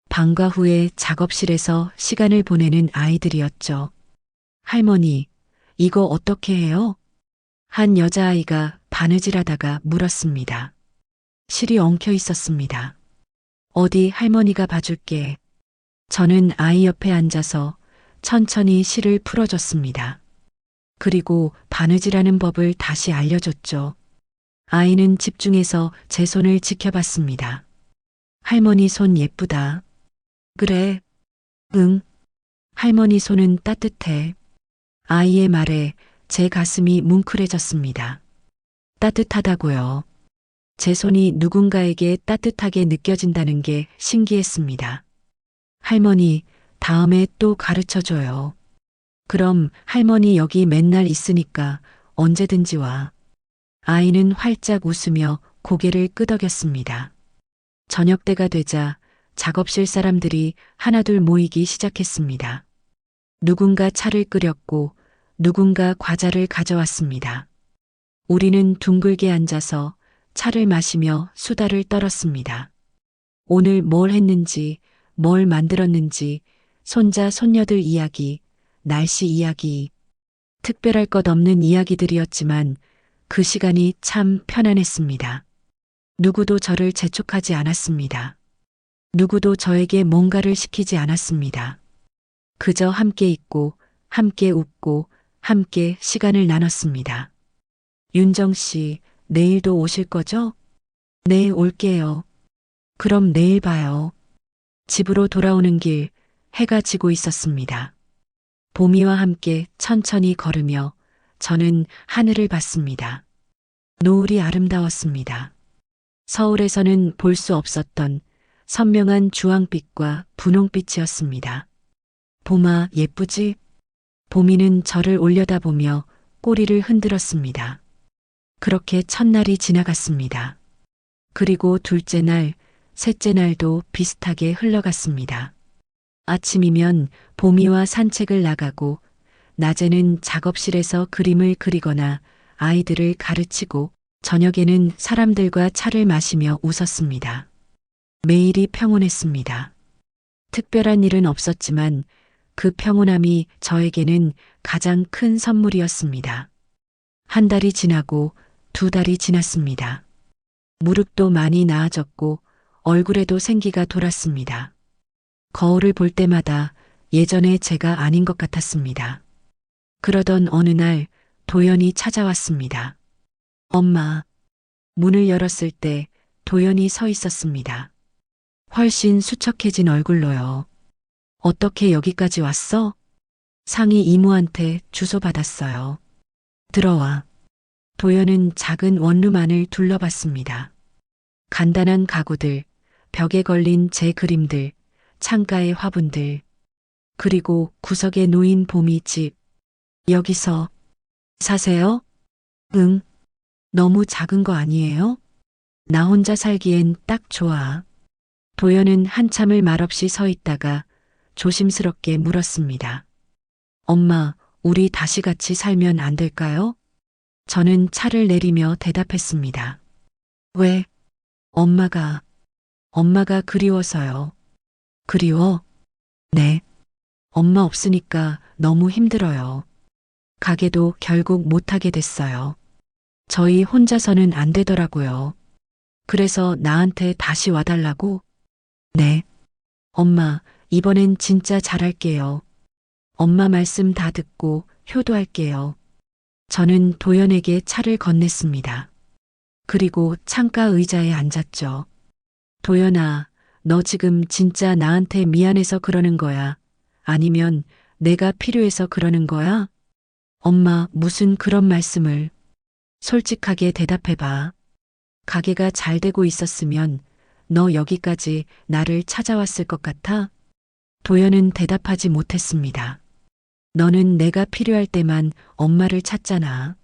방과 후에 작업실에서 시간을 보내는 아이들이었죠. 할머니, 이거 어떻게 해요? 한 여자아이가 바느질하다가 물었습니다. 실이 엉켜 있었습니다. 어디 할머니가 봐줄게. 저는 아이 옆에 앉아서 천천히 실을 풀어줬습니다. 그리고 바느질하는 법을 다시 알려줬죠. 아이는 집중해서 제 손을 지켜봤습니다. 할머니 손 예쁘다. 그래. 응. 할머니 손은 따뜻해. 아이의 말에 제 가슴이 뭉클해졌습니다. 따뜻하다고요. 제 손이 누군가에게 따뜻하게 느껴진다는 게 신기했습니다. 할머니, 다음에 또 가르쳐 줘요. 그럼 할머니 여기 맨날 있으니까 언제든지 와. 아이는 활짝 웃으며 고개를 끄덕였습니다. 저녁 때가 되자 작업실 사람들이 하나둘 모이기 시작했습니다. 누군가 차를 끓였고 누군가 과자를 가져왔습니다. 우리는 둥글게 앉아서 차를 마시며 수다를 떨었습니다. 오늘 뭘 했는지, 뭘 만들었는지, 손자, 손녀들 이야기, 날씨 이야기, 특별할 것 없는 이야기들이었지만 그 시간이 참 편안했습니다. 누구도 저를 재촉하지 않았습니다. 누구도 저에게 뭔가를 시키지 않았습니다. 그저 함께 있고, 함께 웃고, 함께 시간을 나눴습니다. 윤정 씨, 내일도 오실 거죠? 네, 올게요. 그럼 내일 봐요. 집으로 돌아오는 길, 해가 지고 있었습니다. 봄이와 함께 천천히 걸으며 저는 하늘을 봤습니다. 노을이 아름다웠습니다. 서울에서는 볼 수 없었던 선명한 주황빛과 분홍빛이었습니다. 봄아, 예쁘지? 봄이는 저를 올려다보며 꼬리를 흔들었습니다. 그렇게 첫날이 지나갔습니다. 그리고 둘째 날, 셋째 날도 비슷하게 흘러갔습니다. 아침이면 봄이와 산책을 나가고, 낮에는 작업실에서 그림을 그리거나 아이들을 가르치고, 저녁에는 사람들과 차를 마시며 웃었습니다. 매일이 평온했습니다. 특별한 일은 없었지만 그 평온함이 저에게는 가장 큰 선물이었습니다. 한 달이 지나고 두 달이 지났습니다. 무릎도 많이 나아졌고 얼굴에도 생기가 돌았습니다. 거울을 볼 때마다 예전의 제가 아닌 것 같았습니다. 그러던 어느 날 도연이 찾아왔습니다. 엄마. 문을 열었을 때 도연이 서 있었습니다. 훨씬 수척해진 얼굴로요. 어떻게 여기까지 왔어? 상희 이모한테 주소 받았어요. 들어와. 도연은 작은 원룸 안을 둘러봤습니다. 간단한 가구들, 벽에 걸린 제 그림들, 창가의 화분들. 그리고 구석에 놓인 봄이 집. 여기서 사세요? 응. 너무 작은 거 아니에요? 나 혼자 살기엔 딱 좋아. 도연은 한참을 말없이 서 있다가 조심스럽게 물었습니다. 엄마, 우리 다시 같이 살면 안 될까요? 저는 차를 내리며 대답했습니다. 왜? 엄마가 그리워서요. 그리워? 네. 엄마 없으니까 너무 힘들어요. 가게도 결국 못하게 됐어요. 저희 혼자서는 안 되더라고요. 그래서 나한테 다시 와달라고? 네. 엄마, 이번엔 진짜 잘할게요. 엄마 말씀 다 듣고 효도할게요. 저는 도연에게 차를 건넸습니다. 그리고 창가 의자에 앉았죠. 도연아, 너 지금 진짜 나한테 미안해서 그러는 거야? 아니면 내가 필요해서 그러는 거야? 엄마, 무슨 그런 말씀을. 솔직하게 대답해봐. 가게가 잘 되고 있었으면 너 여기까지 나를 찾아왔을 것 같아? 도연은 대답하지 못했습니다. 너는 내가 필요할 때만 엄마를 찾잖아.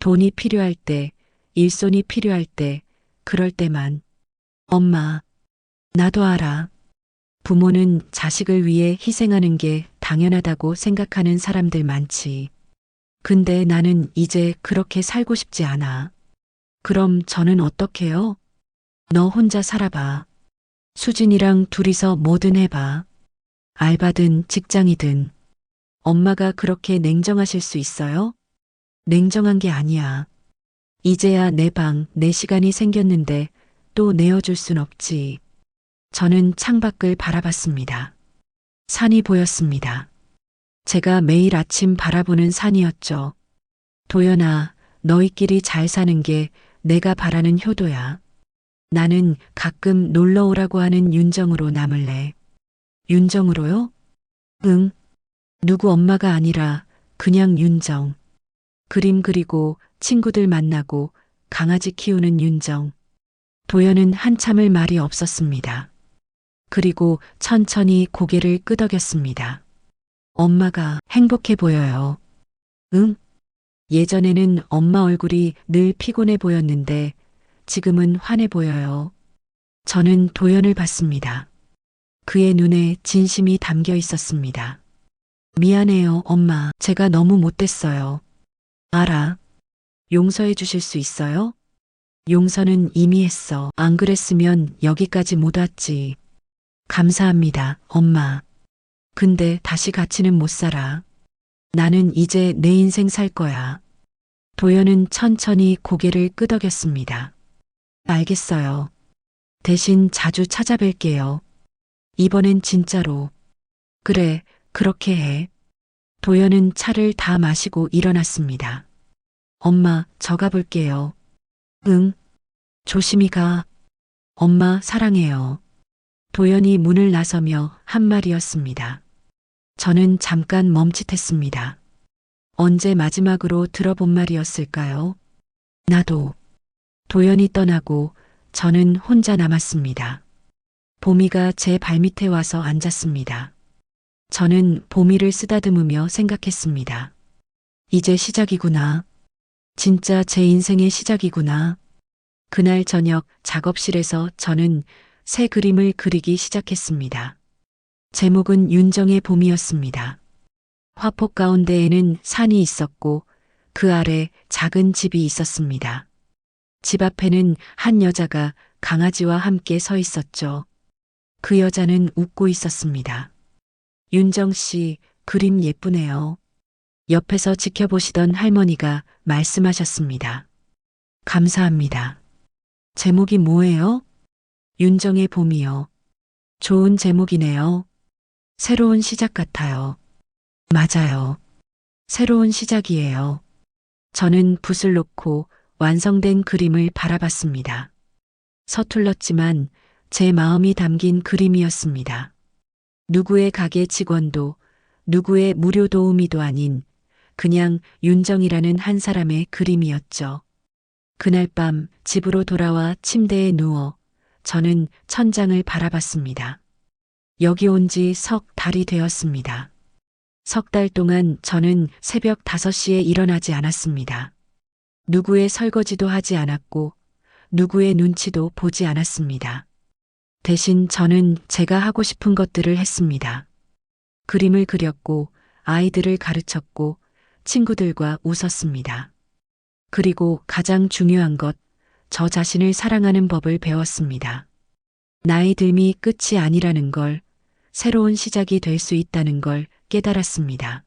돈이 필요할 때, 일손이 필요할 때, 그럴 때만. 엄마, 나도 알아. 부모는 자식을 위해 희생하는 게 당연하다고 생각하는 사람들 많지. 근데 나는 이제 그렇게 살고 싶지 않아. 그럼 저는 어떡해요? 너 혼자 살아봐. 수진이랑 둘이서 뭐든 해봐. 알바든 직장이든. 엄마가 그렇게 냉정하실 수 있어요? 냉정한 게 아니야. 이제야 내 방, 내 시간이 생겼는데 또 내어줄 순 없지. 저는 창밖을 바라봤습니다. 산이 보였습니다. 제가 매일 아침 바라보는 산이었죠. 도연아, 너희끼리 잘 사는 게 내가 바라는 효도야. 나는 가끔 놀러 오라고 하는 윤정으로 남을래. 윤정으로요? 응. 누구 엄마가 아니라 그냥 윤정. 그림 그리고 친구들 만나고 강아지 키우는 윤정. 도연은 한참을 말이 없었습니다. 그리고 천천히 고개를 끄덕였습니다. 엄마가 행복해 보여요. 응? 예전에는 엄마 얼굴이 늘 피곤해 보였는데 지금은 환해 보여요. 저는 도연을 봤습니다. 그의 눈에 진심이 담겨 있었습니다. 미안해요, 엄마. 제가 너무 못됐어요. 알아. 용서해 주실 수 있어요? 용서는 이미 했어. 안 그랬으면 여기까지 못 왔지. 감사합니다, 엄마. 근데 다시 같이는 못 살아. 나는 이제 내 인생 살 거야. 도연은 천천히 고개를 끄덕였습니다. 알겠어요. 대신 자주 찾아뵐게요. 이번엔 진짜로. 그래, 그렇게 해. 도연은 차를 다 마시고 일어났습니다. 엄마, 저 가볼게요. 응. 조심히 가. 엄마, 사랑해요. 도연이 문을 나서며 한 말이었습니다. 저는 잠깐 멈칫했습니다. 언제 마지막으로 들어본 말이었을까요? 나도. 도연이 떠나고 저는 혼자 남았습니다. 보미가 제 발밑에 와서 앉았습니다. 저는 보미를 쓰다듬으며 생각했습니다. 이제 시작이구나. 진짜 제 인생의 시작이구나. 그날 저녁 작업실에서 저는 새 그림을 그리기 시작했습니다. 제목은 윤정의 봄이었습니다. 화폭 가운데에는 산이 있었고 그 아래 작은 집이 있었습니다. 집 앞에는 한 여자가 강아지와 함께 서 있었죠. 그 여자는 웃고 있었습니다. 윤정 씨, 그림 예쁘네요. 옆에서 지켜보시던 할머니가 말씀하셨습니다. 감사합니다. 제목이 뭐예요? 윤정의 봄이요. 좋은 제목이네요. 새로운 시작 같아요. 맞아요. 새로운 시작이에요. 저는 붓을 놓고 완성된 그림을 바라봤습니다. 서툴렀지만 제 마음이 담긴 그림이었습니다. 누구의 가게 직원도 누구의 무료 도우미도 아닌 그냥 윤정이라는 한 사람의 그림이었죠. 그날 밤 집으로 돌아와 침대에 누워 저는 천장을 바라봤습니다. 여기 온 지 석 달이 되었습니다. 석 달 동안 저는 새벽 5시에 일어나지 않았습니다. 누구의 설거지도 하지 않았고 누구의 눈치도 보지 않았습니다. 대신 저는 제가 하고 싶은 것들을 했습니다. 그림을 그렸고 아이들을 가르쳤고 친구들과 웃었습니다. 그리고 가장 중요한 것, 저 자신을 사랑하는 법을 배웠습니다. 나이 듦이 끝이 아니라는 걸, 새로운 시작이 될 수 있다는 걸 깨달았습니다.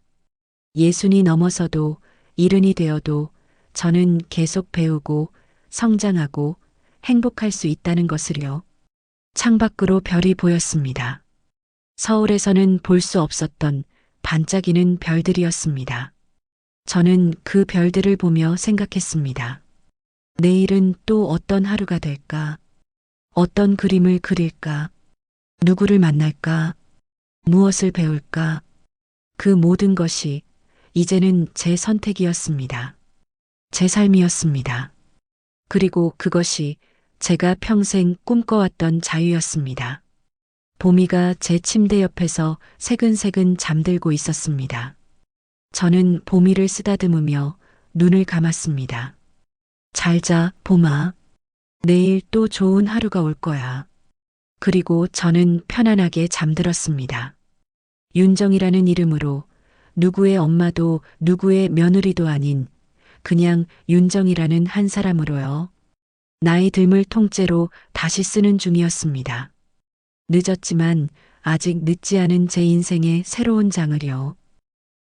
예순이 넘어서도 70이 되어도 저는 계속 배우고 성장하고 행복할 수 있다는 것을요. 창밖으로 별이 보였습니다. 서울에서는 볼 수 없었던 반짝이는 별들이었습니다. 저는 그 별들을 보며 생각했습니다. 내일은 또 어떤 하루가 될까? 어떤 그림을 그릴까? 누구를 만날까? 무엇을 배울까? 그 모든 것이 이제는 제 선택이었습니다. 제 삶이었습니다. 그리고 그것이 제가 평생 꿈꿔왔던 자유였습니다. 보미가 제 침대 옆에서 새근새근 잠들고 있었습니다. 저는 보미를 쓰다듬으며 눈을 감았습니다. 잘 자, 봄아. 내일 또 좋은 하루가 올 거야. 그리고 저는 편안하게 잠들었습니다. 윤정이라는 이름으로 누구의 엄마도 누구의 며느리도 아닌 그냥 윤정이라는 한 사람으로요. 나이 듦을 통째로 다시 쓰는 중이었습니다. 늦었지만 아직 늦지 않은 제 인생의 새로운 장을요.